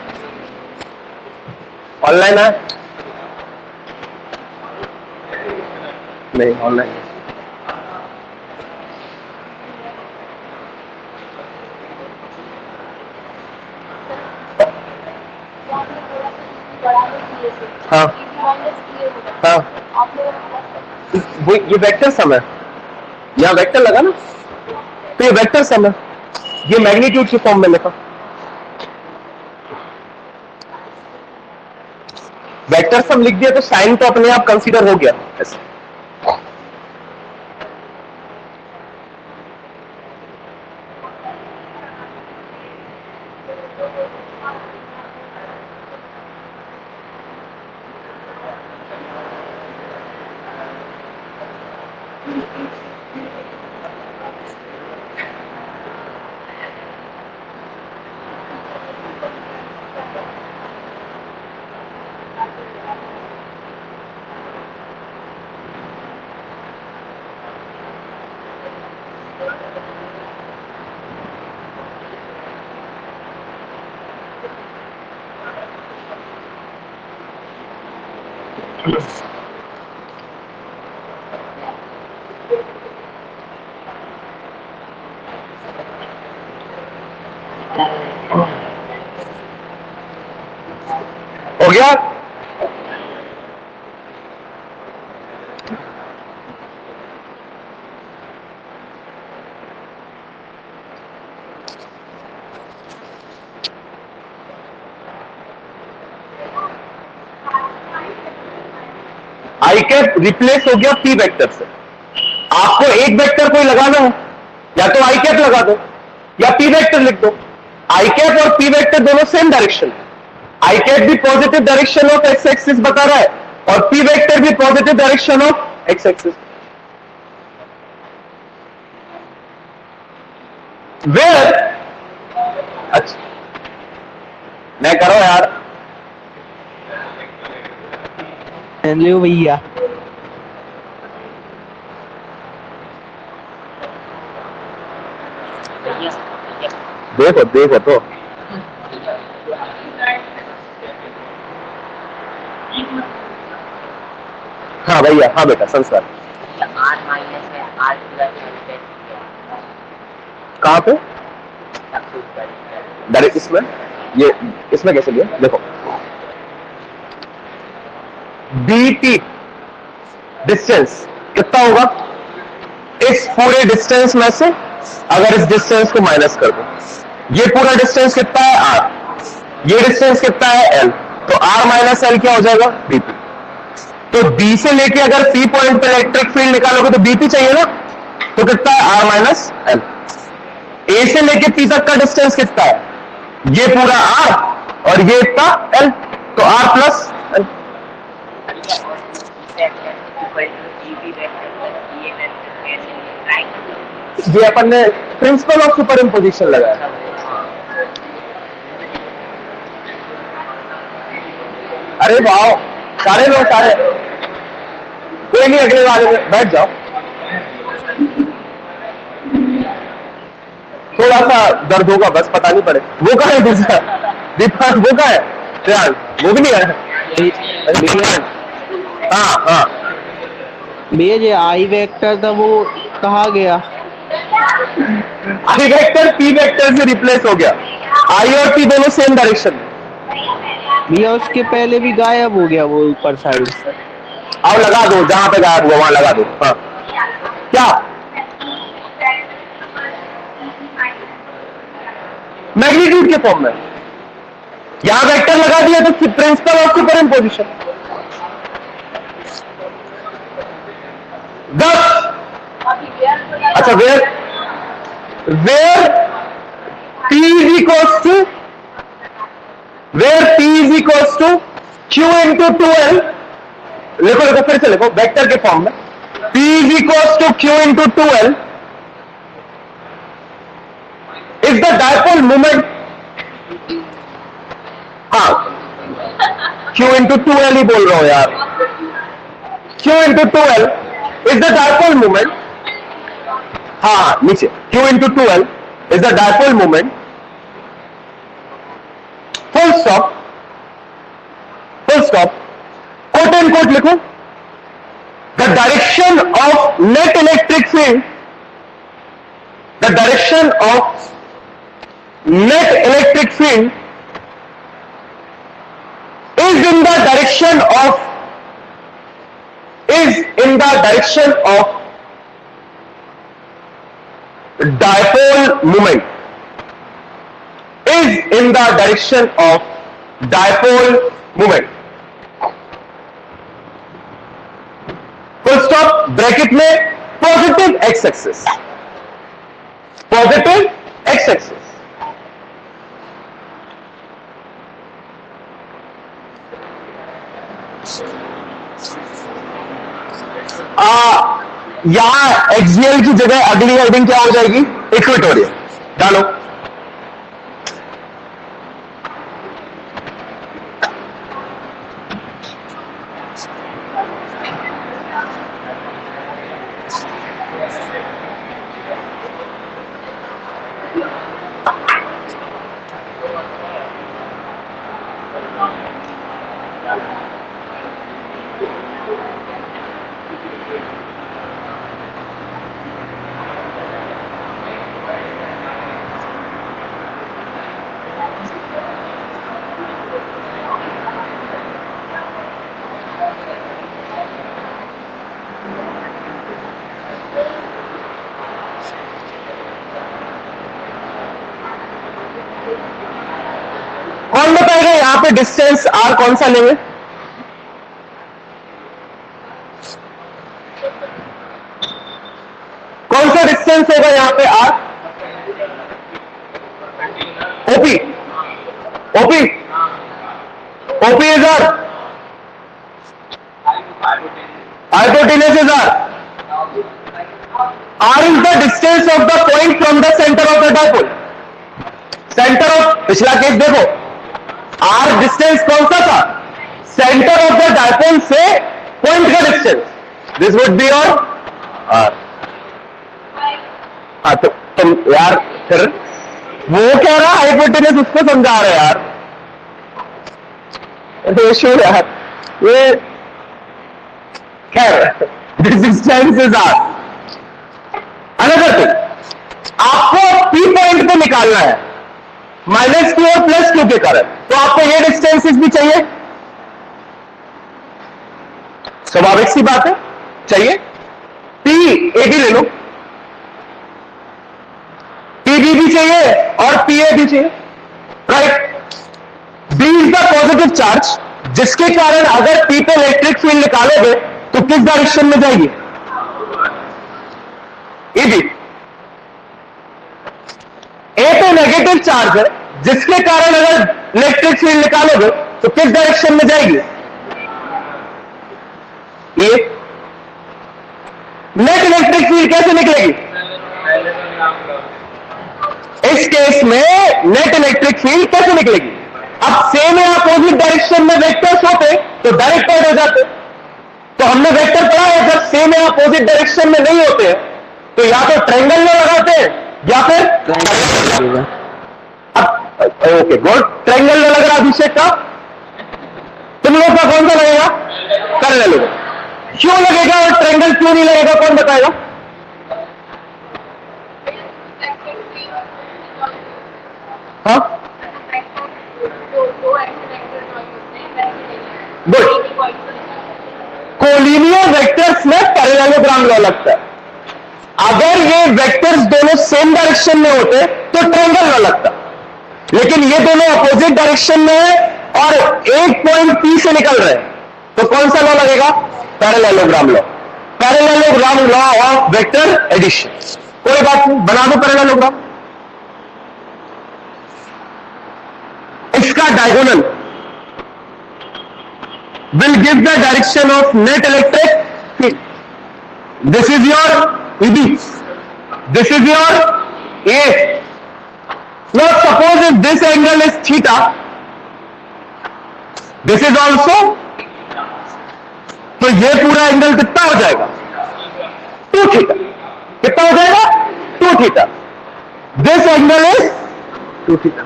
ऑनलाइन है? नहीं ऑनलाइन. हाँ हाँ वो ये वेक्टर सम है. यहाँ वेक्टर लगा ना तो ये वेक्टर सम है. ये मैग्नीट्यूड के फॉर्म में लिखा. वेक्टर सम लिख दिया तो साइन तो अपने आप कंसीडर हो गया ऐसे। हो गया। आई कैप रिप्लेस हो गया पी वेक्टर से। आपको एक वेक्टर कोई लगाना है, या तो आई कैप लगा दो या पी वेक्टर लिख दो। आई कैप और पी वेक्टर दोनों सेम डायरेक्शन। आई कैप भी positive direction of x axis बता रहा है और पी वेक्टर भी positive direction of x axis. Where, अच्छा मैं करो यार, लो भैया। देखो देखो तो हाँ भैया, हाँ बेटा संस्कार। आर माइनस है, आर प्लस कहां पे? डायरेक्ट इसमें, ये इसमें कैसे लिया देखो। बीटी डिस्टेंस कितना होगा? इस पूरे डिस्टेंस में से अगर इस डिस्टेंस को माइनस कर दो, ये पूरा डिस्टेंस कितना है? आर। ये डिस्टेंस कितना है? एल। तो आर माइनस एल क्या हो जाएगा? बीपी। तो बी से लेके अगर सी पॉइंट पे इलेक्ट्रिक फील्ड निकालोगे तो बीपी चाहिए ना, तो कितना है? Are minus L. ए से लेके पी तक का डिस्टेंस कितना है? ये पूरा आर और ये इतना एल, तो आर प्लस एल। ये अपन ने प्रिंसिपल ऑफ सुपर इम्पोजिशन लगाया। अरे वाह, सारे लोग सारे, कोई नहीं, अगले वाले में बैठ जाओ। थोड़ा सा दर्द होगा बस, पता नहीं पड़े। वो कहा है दूसरा दीपक? वो कहा है ध्यान? वो भी नहीं आया। हाँ हाँ भैया जो आई वेक्टर था वो कहाँ गया? आई वेक्टर पी वेक्टर से रिप्लेस हो गया। आई और पी दोनों सेम डायरेक्शन। भैया उसके पहले भी गायब हो गया वो ऊपर साइड। आओ लगा दो, जहां पे गायब हुआ वहां लगा दो। हाँ क्या? मैग्नीट्यूड के फॉर्म में यहां वेक्टर लगा दिया तो प्रिंसिपल ऑफ सुपर इम्पोजिशन। 10। अच्छा where P is equals to Q into 2L। लिखो लिखो फिर से लिखो वेक्टर के फॉर्म में। P is equals to Q into 2L is the dipole moment। हाँ Q into 2L ही बोल रहा हूं यार। Q into 2L is the dipole moment। हाँ नीचे Q into 2L is the dipole moment। Full stop, full stop, quote and quote लिखो। The direction of net electric field, the direction of net electric field is in the direction of dipole moment, is in the direction of dipole moment। अब bracket में positive X axis, positive X axis, यहां axial की जगह अगली heading क्या हो जाएगी? Equatorial. डालो। कौन बताएगा यहां पे डिस्टेंस आर कौन सा लेंगे? कौन सा डिस्टेंस होगा यहां पे R? OP, OP, OP is R, hypotenuse is r. R is the distance of the point from the center of the dipole. Centre of, पिछला केस देखो, R डिस्टेंस कौन सा था? सेंटर ऑफ द डायपोल से point का distance, this would be your R. हाँ तो तुम यार फिर वो कह रहा हाइपोटेनस, उसको समझा रहे यार, तो यार ये खैर, this distance is R. Another thing, आपको P पॉइंट पे निकालना है माइनस क्यू और प्लस क्यू के कारण, तो आपको ये डिस्टेंसेस भी चाहिए, स्वाभाविक सी बात है, चाहिए। पी ए भी ले लो, पी बी भी चाहिए और पी ए भी चाहिए, right. B is the positive charge, जिसके कारण अगर पी पे इलेक्ट्रिक फील्ड निकालोगे तो किस डायरेक्शन में जाएगी? A B. ए पे नेगेटिव चार्ज है, जिसके कारण अगर इलेक्ट्रिक फील्ड निकालोगे तो किस डायरेक्शन में जाएगी? ये नेट इलेक्ट्रिक फील्ड कैसे निकलेगी? इस केस में नेट इलेक्ट्रिक फील्ड कैसे निकलेगी? अब सेम या अपोजिट डायरेक्शन में वेक्टर्स होते तो डायरेक्ट ऐड हो जाते, तो हमने वेक्टर पढ़ा है जब सेम या अपोजिट डायरेक्शन में नहीं होते तो या तो ट्रायंगल में लगाते हैं या फिर ओके गुड, ट्रायंगल में लग रहा अभिषेक का, तुम लोग का कौन सा लगेगा? पैरेलल लगेगा। क्यों लगेगा और ट्रायंगल क्यों नहीं लगेगा, कौन बताएगा? हाँ गुड, कोलिनियर वेक्टर्स में पैरेललोग्राम लॉ लगता है। अगर ये वेक्टर्स दोनों सेम डायरेक्शन में होते तो ट्रायंगल लॉ लगता, लेकिन ये दोनों अपोजिट डायरेक्शन में है और एक पॉइंट पी से निकल रहे हैं, तो कौन सा लॉ लगेगा? Parallelogram law, parallelogram law of vector addition. कोई बात नहीं, बना दो पैरेललोग्राम। इसका diagonal will give the direction of net electric field. This is your EB, this is your A. Now suppose if this angle is theta, this is also, तो ये पूरा angle कितना हो जाएगा? 2 थीटा। कितना हो जाएगा? 2 theta. This angle is 2 theta.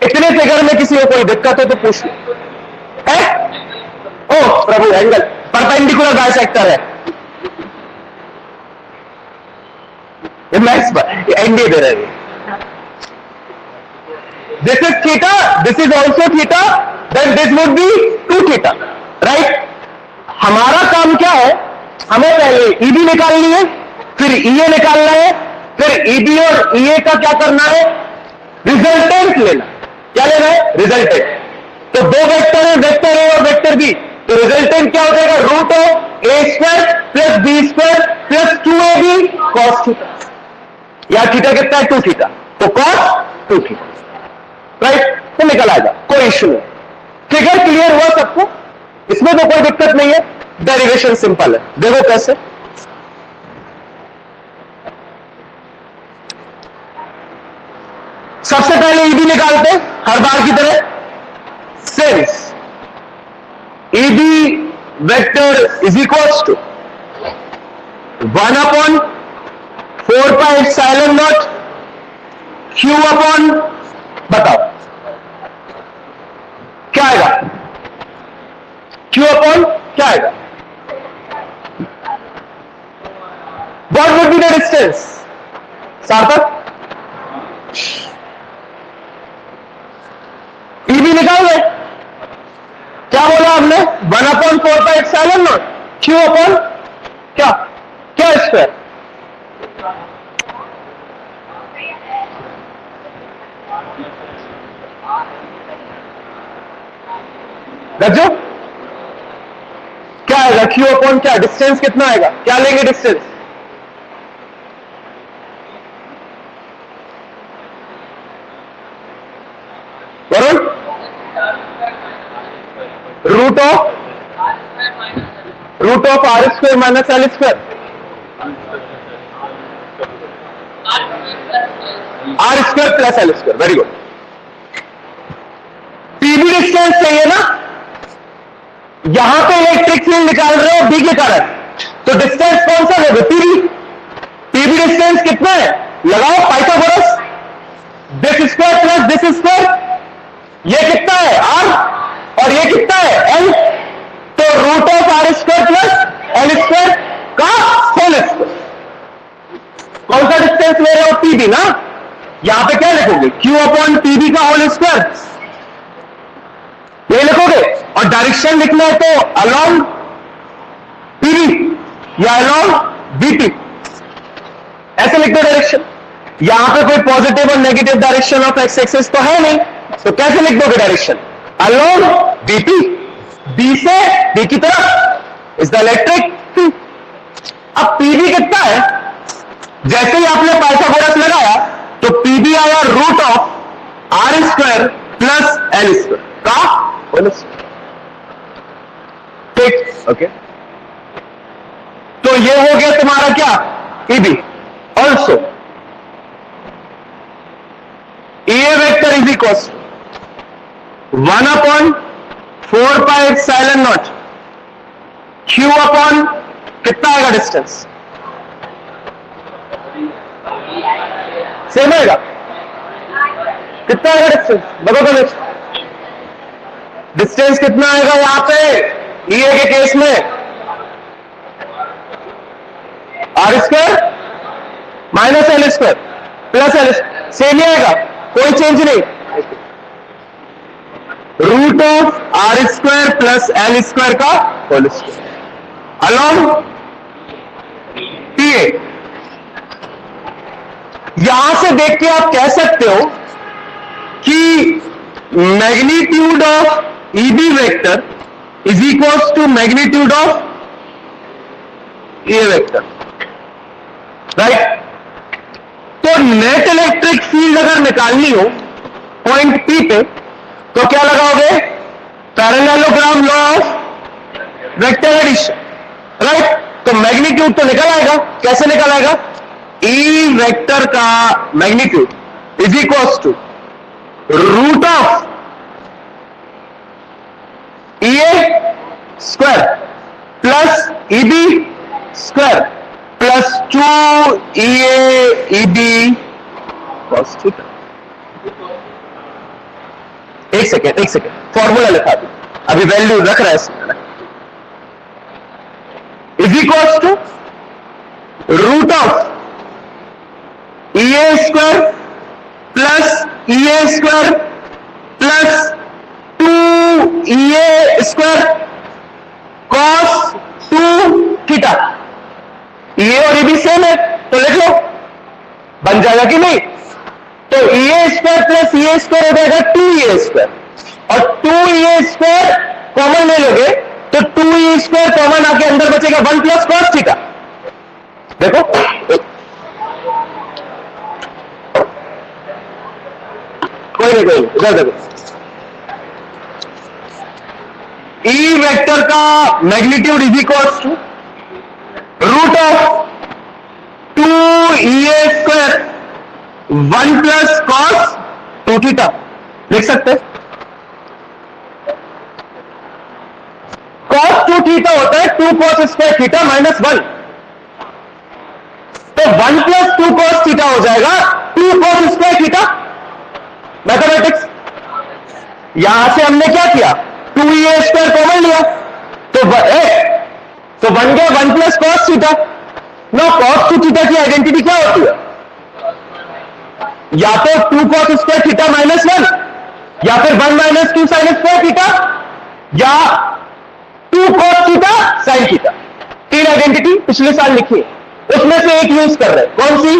इतने फिगर में किसी को कोई दिक्कत हो तो पूछ लो। है? ओ प्रभु, एंगल परपेंडिकुलर बाइसेक्टर है, ये मैथ्स पर एनडी दे रहे हैं। This is theta, this is also theta, then this would be 2 theta, right. हमारा काम क्या है? हमें पहले ईबी निकालनी है, फिर ईए निकालना है, फिर ईबी और ईए का क्या करना है? रिजल्टेंट लेना। क्या लेना है? रिजल्टेंट। तो दो वेक्टर है, वेक्टर ए और वेक्टर बी, तो रिजल्टेंट क्या हो जाएगा? Root of a square plus b square plus 2ab cos theta. या थीटा कितना है 2 थीटा, तो कॉस 2 थीटा, राइट, तो निकल आएगा, कोई इश्यू नहीं। फिगर क्लियर हुआ सबको, इसमें तो कोई दिक्कत नहीं है, डेरिवेशन सिंपल है। देखो कैसे, सबसे पहले ईबी निकालते हैं हर बार की तरह। Since EB vector is equals to 1/4πε0 Q upon, बताओ क्या आएगा, क्यू अपॉन क्या आएगा, what would be the distance, Sarthak EB निकाल गए, क्या बोला हमने 1/4πε0 क्यू अपॉन क्या, क्या स्क्वायर, रजो क्या आएगा, क्यू अपॉन क्या, डिस्टेंस कितना आएगा, क्या लेंगे distance, Varun, root of R square minus L square, R square plus L square, very good. PB distance चाहिए ना, यहां पे इलेक्ट्रिक फील्ड निकाल रहे हो बी के कारण, तो डिस्टेंस कौन सा होगा, पीबी। पीबी डिस्टेंस कितना है, लगाओ Pythagoras, this square plus this square, ये कितना है आर और ये कितना है एल, तो root of R square plus L square का होल स्क्वायर। कौन सा डिस्टेंस ले रहे हो, पीबी ना, यहां पे क्या लिखोगे, क्यू अपॉन पीबी का होल स्क्वायर, ये लिखोगे, और डायरेक्शन लिखना है तो अलोंग पीबी या अलोंग बीपी, ऐसे लिख दो डायरेक्शन। यहां पे कोई पॉजिटिव और negative direction of x axis तो है नहीं, तो कैसे लिख दोगे डायरेक्शन, अलोंग बीपी, बी से बी की तरफ इज द इलेक्ट्रिक फील्ड। अब पीबी कितना है, जैसे ही आपने पाइथागोरस लगाया तो पीबी आया root of R square plus L square का होल स्क्वायर, ठीक, ओके। तो ये हो गया तुम्हारा क्या, EB. Also A vector is equal 1/4πε0 Q upon कितना आएगा डिस्टेंस, सेम आएगा, कितना आएगा डिस्टेंस, बताओ तो डिस्टेंस कितना आएगा यहां पे ए के केस में, R square minus L square plus L, same ही आएगा, कोई चेंज नहीं, root of R square plus L square का whole square along P A. यहां से देख के आप कह सकते हो कि magnitude of EB vector is equals to magnitude of A vector, right. तो नेट इलेक्ट्रिक फील्ड अगर निकालनी हो पॉइंट पी पे तो क्या लगाओगे, parallelogram law of vector addition, right. तो मैग्नीट्यूड तो निकल आएगा, कैसे निकल आएगा, ई वेक्टर का magnitude is equals to root of E A square plus EB square plus 2EA cos theta. एक सेकेंड फॉर्मूला लिखा दो, अभी वैल्यू रख रहा है इसमें, is equals to root of EA square plus EA square plus 2EA square cos 2 theta. A और EB same है तो लिख लो, बन जाएगा कि नहीं। तो ए स्क्वायर प्लस ए स्क्वायर हो जाएगा 2ए स्क्वायर, और 2ए स्क्वायर कॉमन ले लोगे तो 2e² कॉमन आके अंदर बचेगा 1 प्लस कॉस थीटा। देखो कोई नहीं इधर देखो, ई वेक्टर का magnitude is equals to root of 2e² 1 plus cos 2 theta लिख सकते हैं। कॉस 2 थीटा होता है 2 कॉस स्क्वायर थीटा माइनस 1, तो 1 प्लस 2 कॉस थीटा हो जाएगा 2 कॉस स्क्वायर थीटा। मैथमेटिक्स यहां से हमने क्या किया, 2e² कॉमन लिया तो बन गया 1 plus cos theta. No cos 2 theta की आइडेंटिटी क्या होती है, या तो 2 कॉस स्क्वायर थीटा माइनस 1, या फिर 1 माइनस 2 साइन स्क्वायर थीटा, या 2 cos theta sine theta. 3 identity पिछले साल लिखी, उसमें से एक यूज कर रहे हैं, कौन सी,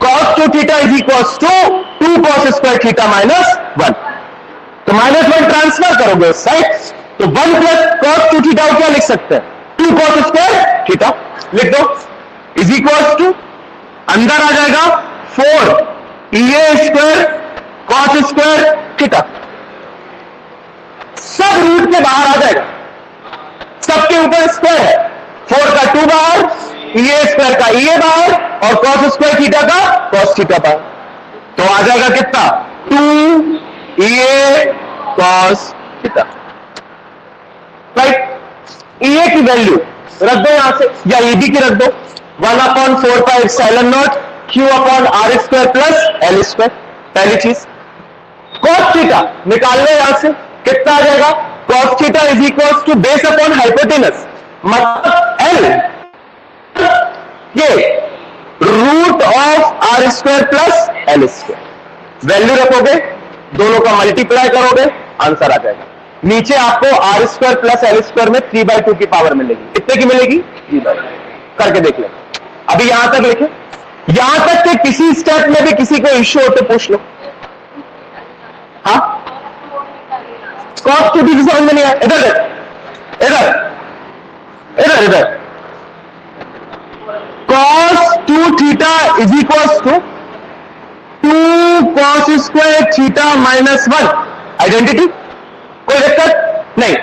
cos 2 theta is equals to 2 cos square theta minus 1। तो माइनस 1 ट्रांसफर करोगे उस साइड, तो 1 प्लस cos 2 थीटा को क्या लिख सकते हैं, 2 कॉस स्क्वायर थीटा लिख दो, इज इक्वल्स टू अंदर आ जाएगा 4e² cos स्क्वायर थीटा, सब रूट के बाहर आ जाएगा, सबके ऊपर स्क्वायर है, 4 का 2 बाहर, e² का e बाहर और cos स्क्वायर थीटा का cos थीटा बाहर, तो आ जाएगा कितना 2e cos theta. Right, e की वैल्यू रख दो यहां से, या eb की रख दो 1/4 pi epsilon naught q upon r square plus l square. पहली चीज cos थीटा निकाल लो यहां से, कितना आ जाएगा, cos theta is equals to base upon hypotenuse, मतलब l, ये root of r square plus l square. Value रखोगे, दोनों का मल्टीप्लाई करोगे, आंसर आ जाएगा। नीचे आपको r square plus l square में 3/2 की पावर मिलेगी, कितने की मिलेगी, 3/2। करके देख ले, अभी यहां तक लिखे, यहां तक कि किसी स्टेप में भी किसी को इश्यू हो तो पूछ लो। हाँ, cos 2 थीटा समझ में नहीं आया, इधर देख, इधर इधर इधर, cos 2 theta is equals to 2 cos square theta minus 1। Identity कोई दिक्कत नहीं,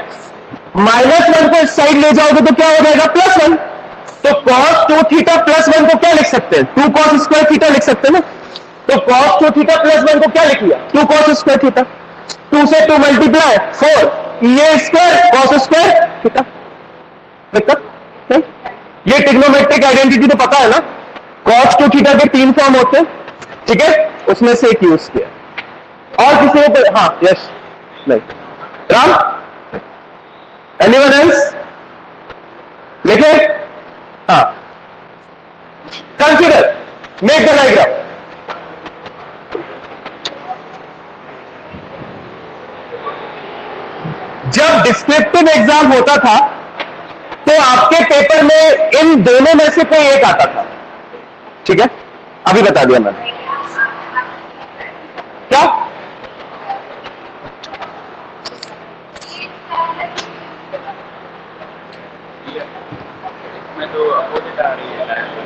-1 को इस साइड ले जाओगे तो क्या हो जाएगा, +1। तो cos 2 थीटा प्लस 1 को क्या लिख सकते हैं, 2 cos स्क्वायर थीटा लिख सकते हैं ना, तो cos 2 थीटा प्लस 1 को क्या लिख लिया, 2 cos स्क्वायर थीटा। 2 से 2 multiply 4 e² cos square theta. दिक्कत नहीं, ये ट्रिग्नोमेट्रिक आइडेंटिटी तो पता है ना, cos 2 थीटा के 3 फॉर्म होते हैं, ठीक है, उसमें से एक यूज किया। और किसी को, हाँ यस, नहीं, राम, एनीवन एल्स लिखे, हाँ, कंसीडर, मेक द डायग्राम। जब डिस्क्रिप्टिव एग्जाम होता था तो आपके पेपर में इन दोनों में से कोई एक आता था, ठीक है, अभी बता दिया मैंने, क्या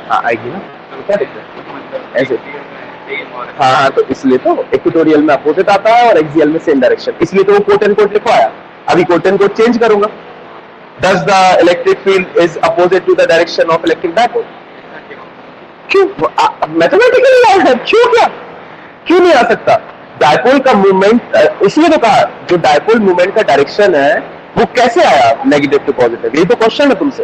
हाँ आएगी ना, क्या दिक्कत है ऐसे, हाँ हाँ, तो इसलिए तो इक्वेटोरियल में अपोजिट आता है और एक्सियल में सेम डायरेक्शन, इसलिए तो वो कोट एंड कोट लिखवाया। अभी कोट एंड कोट चेंज करूंगा, does the electric field is opposite to the direction of electric dipole। क्यों, मैथमेटिकली है, क्यों नहीं आ सकता, डायपोल का मूवमेंट, इसलिए तो कहा जो डायपोल मूवमेंट का डायरेक्शन है वो कैसे आया नेगेटिव टू पॉजिटिव, यही तो क्वेश्चन है तुमसे।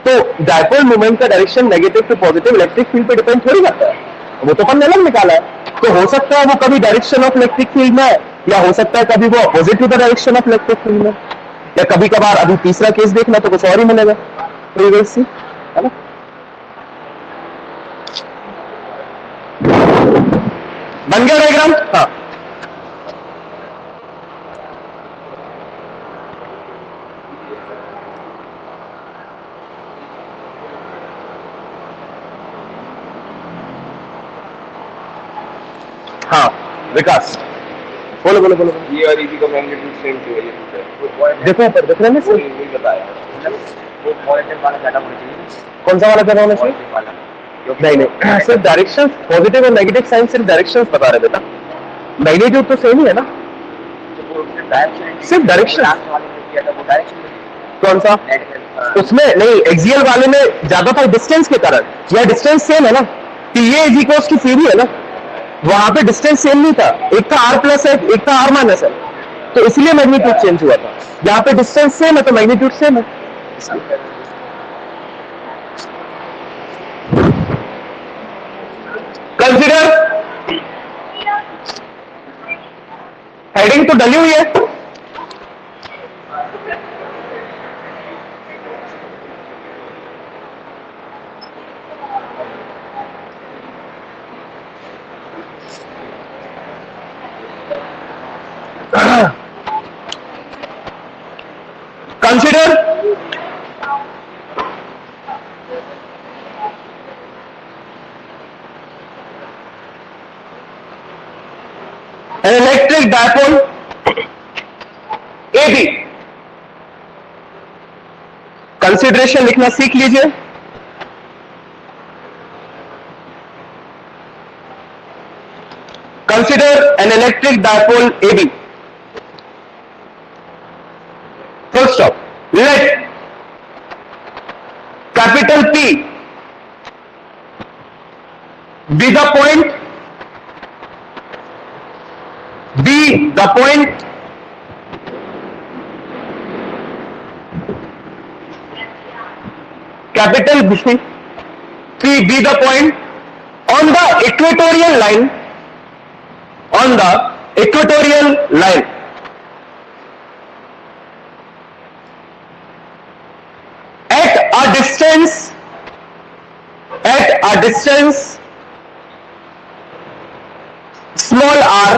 तो डायपोल मूवमेंट का direction negative to positive electric field पे डिपेंड थोड़ी करता है, वो तो हमने अलग निकाला है। तो हो सकता है वो कभी डायरेक्शन ऑफ इलेक्ट्रिक फील्ड में है, या हो सकता है कभी वो opposite to the direction of electric field में, या कभी कभार, अभी तीसरा केस देखना तो कुछ और ही मिलेगा, तो ये सी है ना। बन गया डायग्राम, हाँ, हाँ विकास, बोलो बोलो बोलो। ये और ईबी का मैग्नीट्यूड सेम क्यों है? ये पूछा है। देखो ऊपर दिख रहा है ना सर, वही बताया, वो पॉजिटिव वाला ज्यादा होना चाहिए, कौन सा वाला ज्यादा होना चाहिए? पॉजिटिव वाला। नहीं नहीं, सिर्फ डायरेक्शन, पॉजिटिव और नेगेटिव साइन सिर्फ डायरेक्शन बता रहे बेटा, मैग्नीट्यूड तो सेम ही है ना, सिर्फ डायरेक्शन। लास्ट वाले में किया था वो डायरेक्शन में, कौन सा? नेगेटिव। उसमें नहीं, एक्सियल वाले में ज्यादा था डिस्टेंस के कारण, या डिस्टेंस सेम है ना, कि ये इज इक्वल्स टू सी है ना, वहां पे डिस्टेंस सेम नहीं था, एक था r प्लस है, एक था r माइनस है, तो इसलिए मैग्नीट्यूड चेंज हुआ था। यहाँ पे डिस्टेंस सेम है तो मैग्नीट्यूड सेम है। कंसिडर, हेडिंग तो डली हुई है, consider an electric dipole AB, consideration लिखना सीख लीजिए। Consider an electric dipole AB, full stop, let capital P be the point capital P be the point on the equatorial line, at a distance small r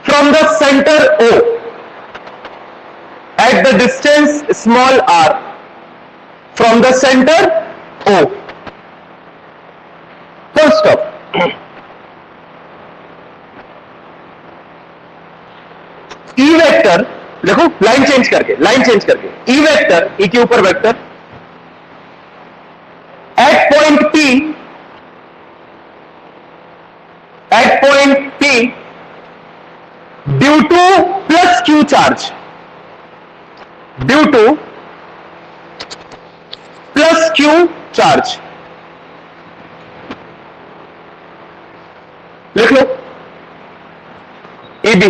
from the center O, at the distance small r from the center O, full stop। E vector देखो, line change करके, E vector, E के ऊपर vector at point P due to plus Q charge, लिख लो EB।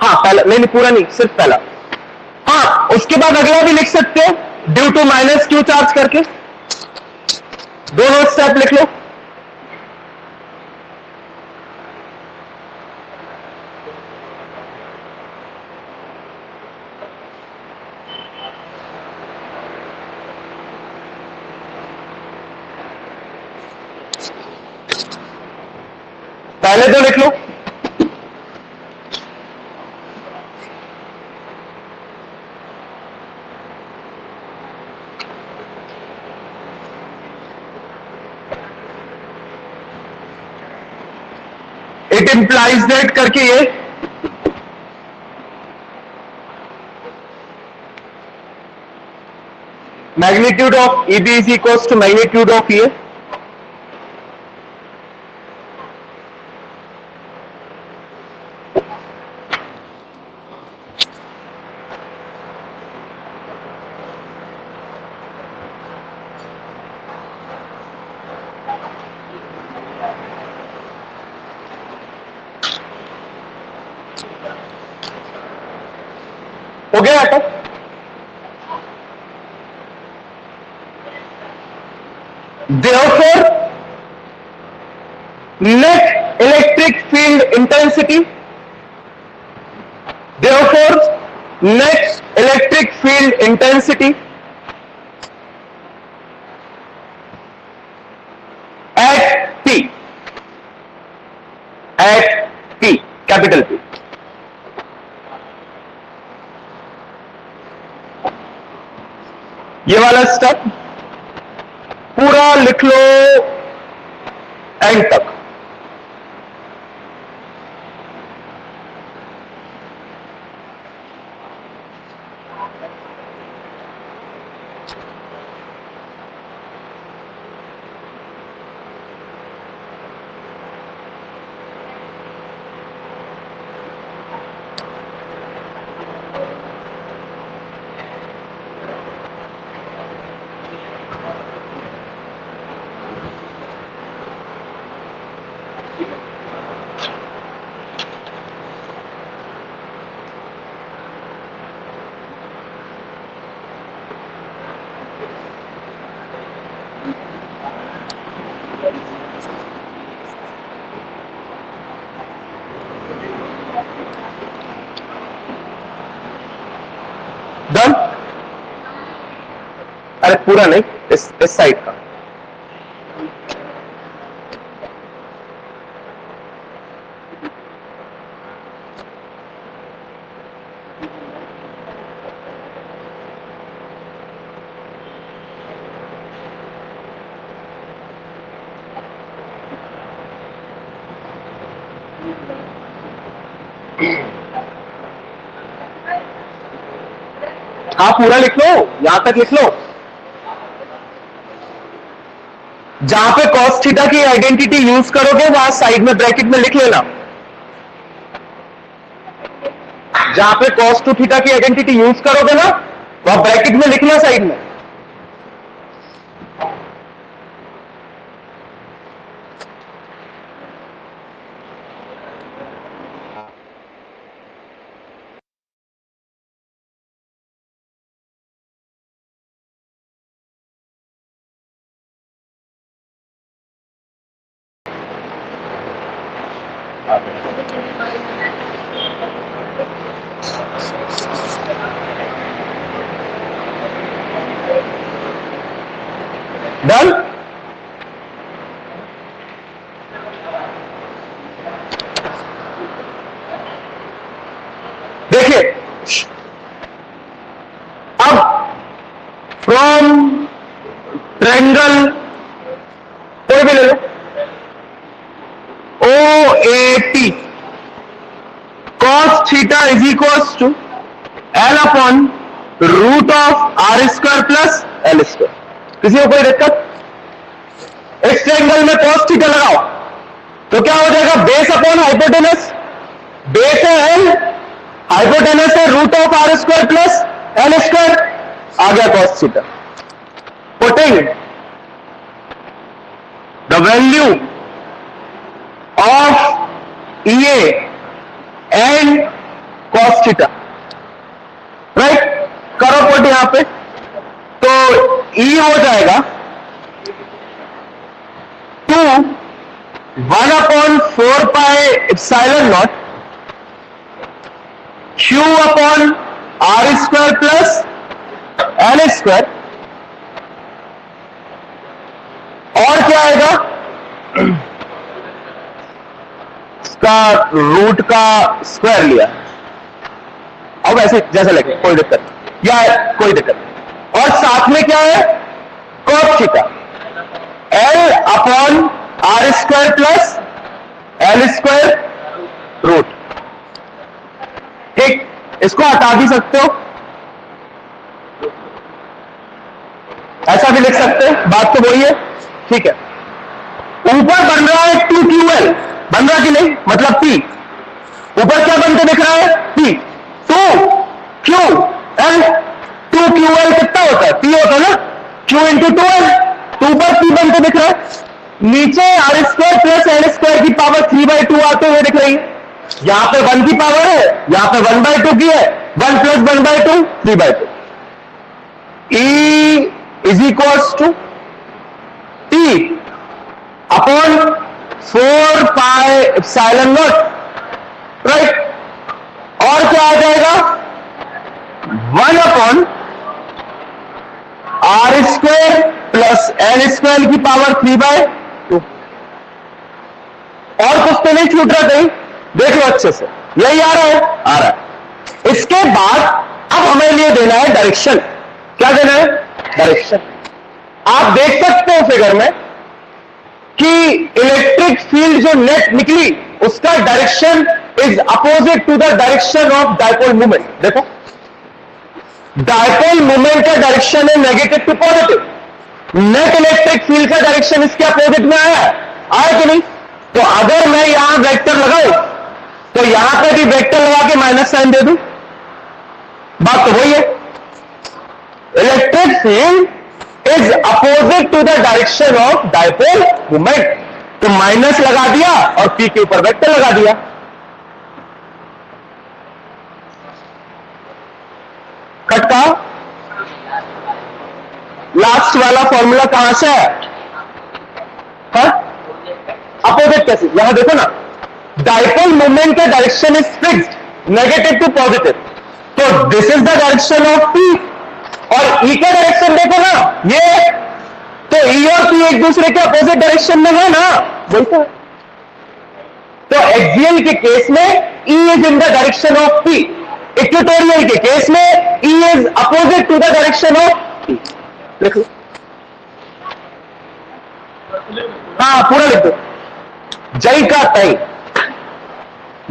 हाँ पहला, नहीं पूरा नहीं, सिर्फ पहला। हाँ उसके बाद अगला भी लिख सकते हो, due to minus q charge करके, दोनों स्टेप लिख लो। पहले तो लिख लो इट इंप्लाइज दैट करके, ये magnitude of EB is equals to magnitude of ये, हो गया आता। Therefore, net electric field intensity, at P, capital P, ये वाला स्टेप पूरा लिख लो एंड तक। डन? अरे पूरा नहीं, इस साइड का। हाँ पूरा लिख लो, यहां तक लिख लो। जहां पे cos थीटा की आइडेंटिटी यूज करोगे वहां साइड में ब्रैकेट में लिख लेना। जहां पे cos 2 थीटा की आइडेंटिटी यूज करोगे ना वहां ब्रैकेट में लिखना साइड में। डन? देखिए अब फ्रॉम ट्रायंगल कोई भी ले लो, OAT cos theta is equals to L upon root of R square plus L square. किसी को कोई दिक्कत? इस ट्रायंगल में cos थीटा लगाओ तो क्या हो जाएगा? बेस अपॉन हाइपोटेनस, बेस है L, हाइपोटेनस है root of R square plus L square, आ गया cos theta. Putting the value of EA and cos theta, right? करो पुट यहां पे, तो E हो जाएगा 1 upon 4 pi epsilon naught Q upon R square plus L square, और क्या आएगा? इसका रूट का स्क्वायर लिया, अब ऐसे जैसा लगे कोई दिक्कत नहीं, या कोई दिक्कत नहीं। और साथ में क्या है? cos theta L upon R square plus L square root. ठीक, इसको हटा भी सकते हो, ऐसा भी लिख सकते हैं, बात तो वही है। ठीक है, ऊपर बन रहा है 2QL, बन रहा कि नहीं? मतलब P ऊपर क्या बनते दिख रहा है? P 2QL, 2QL कितना होता है? P होता है ना, Q इंटू 2L, तो ऊपर P बनते दिख रहा है, नीचे R square plus L square की पावर 3/2 आते हुए दिख रही है। यहां पे 1 की पावर है, यहां पे 1/2 की है, 1 प्लस 1/2 3/2। E is equals to T upon 4 pi epsilon naught, right? और क्या आ जाएगा? 1 upon R square plus L square की पावर 3/2। और कुछ तो नहीं छूट रहा कहीं, देख लो अच्छे से, यही आ रहा है, आ रहा है। इसके बाद अब हमें लिए देना है डायरेक्शन। क्या देना है? डायरेक्शन। आप देख सकते हो फिगर में कि इलेक्ट्रिक फील्ड जो नेट निकली उसका direction is opposite to the direction of dipole movement. देखो डायपोल मूवमेंट का डायरेक्शन है negative to positive, net electric field का डायरेक्शन इसके अपोजिट में आया कि नहीं? तो अगर मैं यहां वेक्टर लगाऊं तो यहां पर भी वेक्टर लगा के माइनस साइन दे दूं, बात तो वही है। Electric field is opposite to the direction of dipole movement, तो माइनस लगा दिया और पी के ऊपर वेक्टर लगा दिया। कट का लास्ट वाला फॉर्मूला कहां से है? अपोजिट कैसे? यहां देखो ना, डायपोल मूवमेंट का direction is fixed negative to positive, तो this is the direction of P, और ई का डायरेक्शन देखो ना ये, तो ई और पी एक दूसरे के अपोजिट डायरेक्शन में है ना, बोलते हैं। तो एक्सियल के केस में E is in the direction of P, equatorial के केस में E is opposite to the direction of P. लिख लो, हाँ पूरा लिख दो। जय का तय,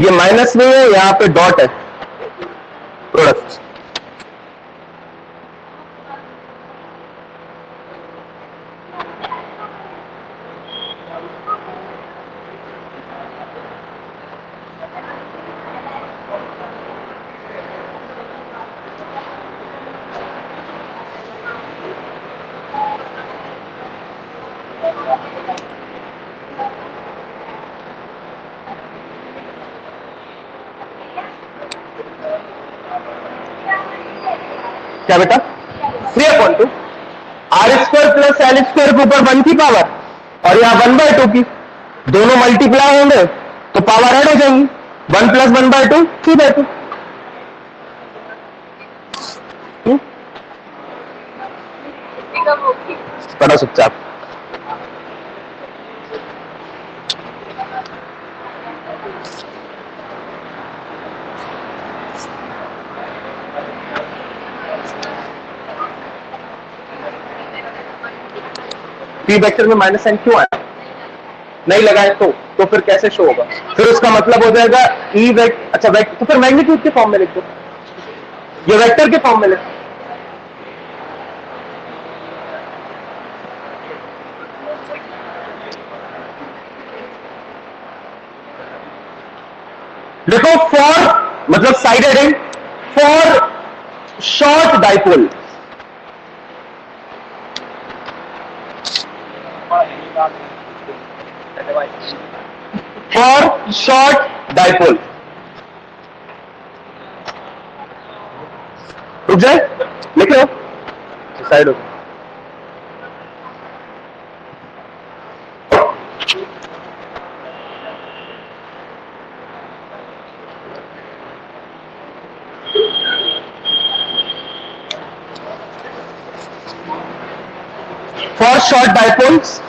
ये माइनस नहीं है, यहां पे डॉट है, प्रोडक्ट। क्या बेटा? 3/2 R square plus L square के ऊपर 1 की पावर, और यहां 1/2 की, दोनों मल्टीप्लाई होंगे तो पावर ऐड हो जाएंगी, 1 + 1/2 3/2। पढ़ो चुपचाप। पी वेक्टर में माइनस साइन क्यों आया? नहीं लगाए तो फिर कैसे शो होगा? फिर उसका मतलब हो जाएगा ई वेक्टर, अच्छा वेक्टर, तो फिर मैग्नीट्यूड के फॉर्म में लिख दो, ये वेक्टर के फॉर्म में लिख। देखो फॉर मतलब side heading, for short dipole, for short dipole, रुक जाए, लिख लो साइड हो। फॉर शॉर्ट डाइपोल्स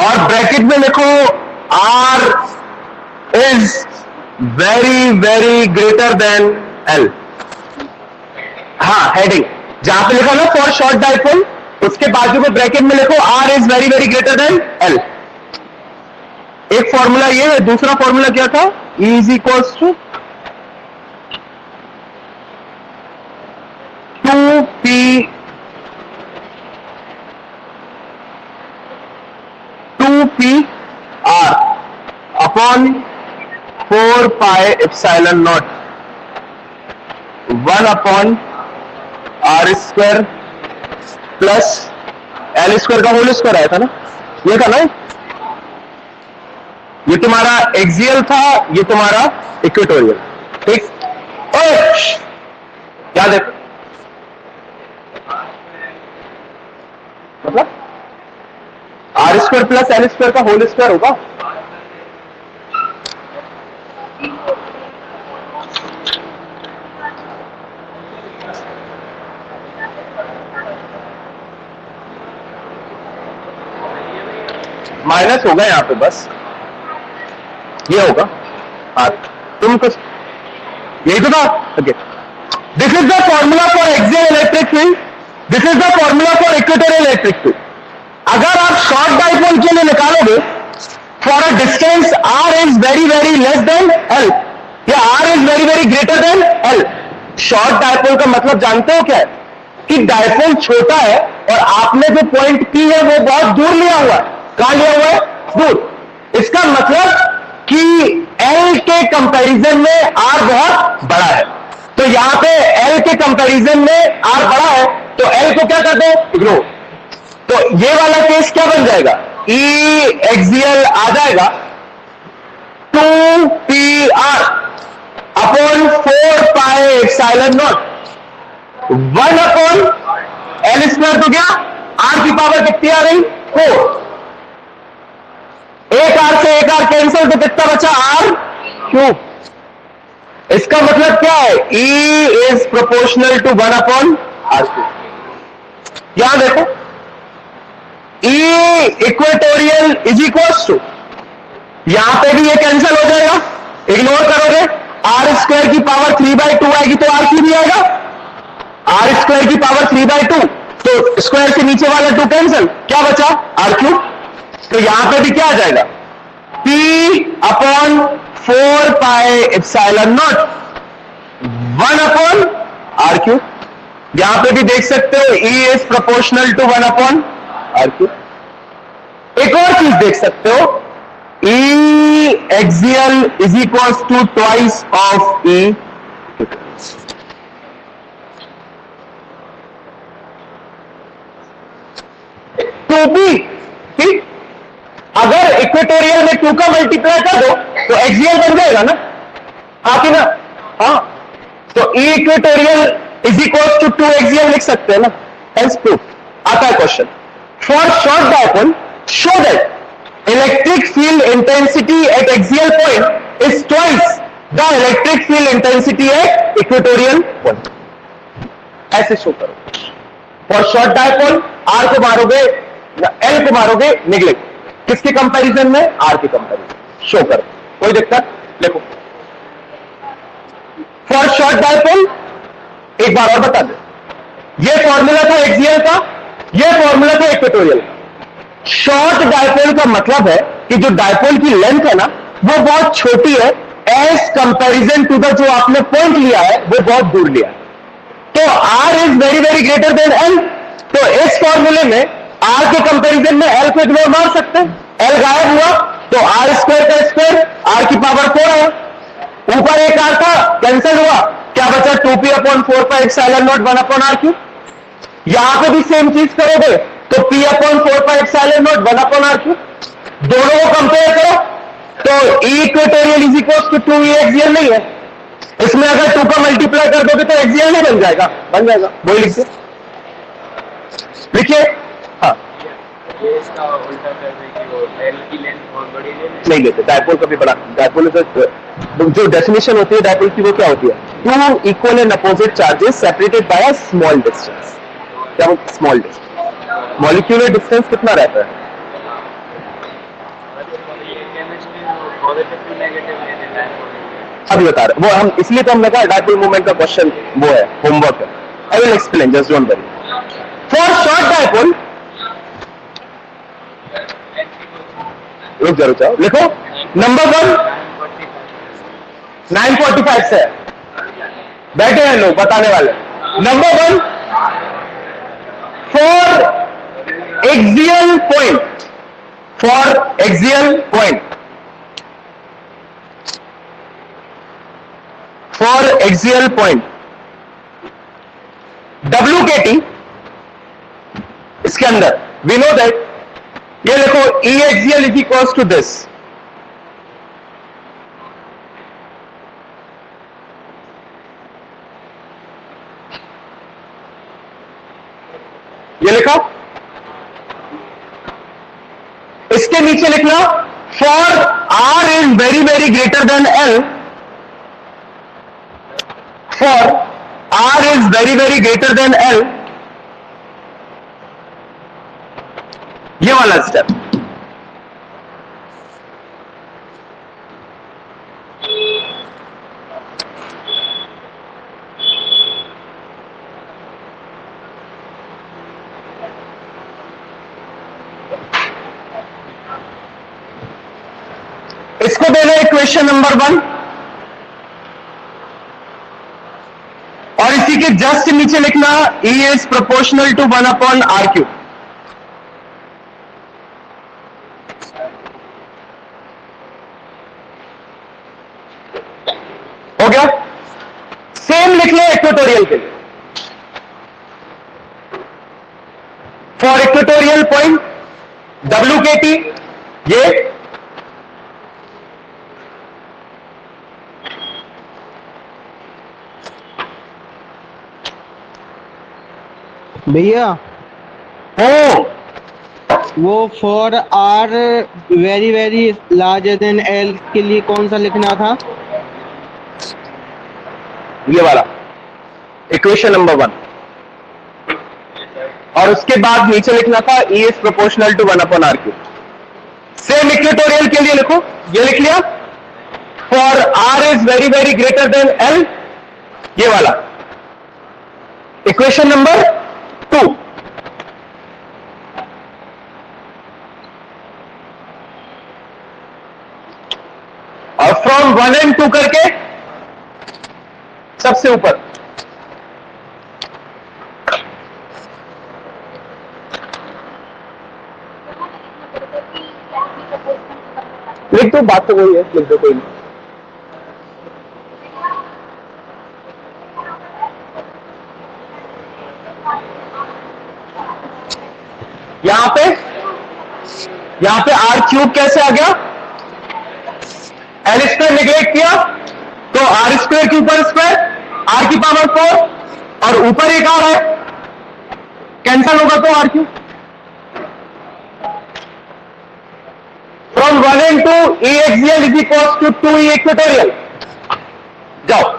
और ब्रैकेट में लिखो R is very very greater than L. हाँ हेडिंग जहां पे लिखा ना फॉर शॉर्ट डाइपोल, उसके बाजू में ब्रैकेट में लिखो R is very very greater than L. एक फॉर्मूला ये है, दूसरा फॉर्मूला क्या था? E is equals to 2p r upon 4 pi epsilon naught 1 upon R square plus L square का होल स्क्वायर आया था ना, ये था ना, ये तुम्हारा एक्सियल था, ये तुम्हारा इक्वेटोरियल, ठीक? याद है मतलब R square plus L square का होल स्क्वायर होगा। माइनस होगा यहां पे, बस ये होगा। हाँ तुम कुछ यही तो था. Okay, this is the formula for axial electric field, this is the formula for equatorial electric field. अगर आप शॉर्ट डाइपोल के लिए निकालोगे for a distance r is very very less than l या r is very very greater than l. Short dipole का मतलब जानते हो क्या है? कि डाइपोल छोटा है और आपने जो पॉइंट P है वो बहुत दूर लिया हुआ है. कहां लिया हुआ है? दूर. इसका मतलब कि L के कंपैरिजन में R बहुत बड़ा है. तो यहां पे L के कंपैरिजन में R बड़ा है तो L को क्या कर दो? इग्नोर. तो ये वाला केस क्या बन जाएगा? E एक्सियल आ जाएगा 2PR upon 4 pi epsilon naught 1 upon L square. तो क्या R की पावर कितनी आ रही? 4. एक R से एक R कैंसिल तो कितना बचा? R cube. इसका मतलब क्या है? E is proportional to 1 upon R cube. यहां देखो E equatorial is equals to, यहां पे भी ये कैंसिल हो जाएगा, इग्नोर करोगे. R स्क्वायर की पावर 3/2 आएगी तो R क्यूब ही आएगा. R स्क्वायर की पावर 3/2 तो स्क्वायर से नीचे वाला 2 कैंसिल, क्या बचा? R cube. तो यहां पे भी क्या आ जाएगा? P upon 4 pi epsilon naught 1 upon R cube. यहां पे भी देख सकते हो E is proportional to 1 upon R cube. एक और चीज देख सकते हो, E axial is equals to twice of E. 2P. ठीक, अगर इक्वेटोरियल में 2 का मल्टीप्लाई कर दो तो एक्सियल बन जाएगा ना? हाँ कि ना? हाँ. तो E equatorial is equals to 2 axial लिख सकते हैं ना? Hence proof. आता है question. For short dipole show that electric field intensity at axial point is twice the electric field intensity at equatorial point. ऐसे शो करो. फॉर शॉर्ट डाइपोल R को मारोगे, L को मारोगे निगलेक्ट. किसके कंपैरिजन में? R के कंपैरिजन. शो करो, कोई दिक्कत? देखो फॉर शॉर्ट डाइपोल एक बार और बता दे, ये फॉर्मूला था एक्सियल का, ये फॉर्मूला था इक्वेटोरियल का. शॉर्ट डाइपोल का मतलब है कि जो डाइपोल की लेंथ है ना वो बहुत छोटी है एज कंपैरिजन टू द जो आपने पॉइंट लिया है वो बहुत दूर लिया है. तो R is very very greater than L. तो इस फॉर्मूले में R के कंपैरिजन में L को इग्नोर मार सकते हैं. L गायब हुआ तो R स्क्वायर का स्क्वायर R की पावर 4 आया. ऊपर एक R था, कैंसिल हुआ, क्या बचा? 2P upon 4 pi epsilon naught 1 upon R cube. यहां पे भी सेम चीज करोगे तो P upon 4 pi epsilon naught 1 upon R cube. दोनों को कंपेयर करो तो E equatorial is equals to 2E axial नहीं है. इसमें अगर 2 का मल्टीप्लाई कर दोगे तो एक्सियल नहीं बन जाएगा? बन जाएगा. वही लिख दो, लिखिए. हाँ, ये इसका उल्टा कर रहे कि वो L की लेंथ बहुत बड़ी ले लें. नहीं लेते. डाइपोल का भी बड़ा. डाइपोल जो डेफिनेशन होती है डाइपोल की वो क्या होती है? 2 equal and opposite charges separated by a small distance. क्या वो स्मॉल डिस्टेंस? मॉलिक्यूलर डिस्टेंस कितना रहता है? ये केमिस्ट्री पॉजिटिव टू नेगेटिव ले लेता है. अभी बता रहे वो हम, इसलिए तो हमने कहा डाइपोल मूवमेंट का क्वेश्चन वो है, होमवर्क है. I will explain, just don't worry. For short dipole रुक जाओ, लिखो. नंबर 1 9:45 से बैठे हैं लोग बताने वाले. Number 1 for axial point, for axial point, for axial point WKT इसके अंदर वी नो दैट, ये देखो E axial is equals to this. ये लिखा. इसके नीचे लिखना for R is very very greater than L, for R is very very greater than L. ये वाला स्टेप. इसको देना है क्वेश्चन नंबर 1 और इसी के जस्ट नीचे लिखना E is proportional to 1/r3। हो गया। सेम लिख लो इक्वेटोरियल के लिए। फॉर इक्वेटोरियल पॉइंट WKT ये भैया हो वो for R very very larger than L के लिए कौन सा लिखना था? ये वाला इक्वेशन नंबर 1 और उसके बाद नीचे लिखना था E is proportional to 1/r3। Same equatorial के लिए लिखो, ये लिख लिया। For R is very very greater than L, ये वाला इक्वेशन नंबर 2। और फ्रॉम 1 and 2 करके सबसे ऊपर लिख दो, बात तो वही है, लिख दो, कोई नहीं। यहां पे r³ कैसे आ गया? L² निगलेक्ट किया तो r² के ऊपर स्क्वायर r की पावर 4 और ऊपर एक r है, कैंसल होगा तो r³। From 1 and 2 E axial is equals to 2E equatorial। जाओ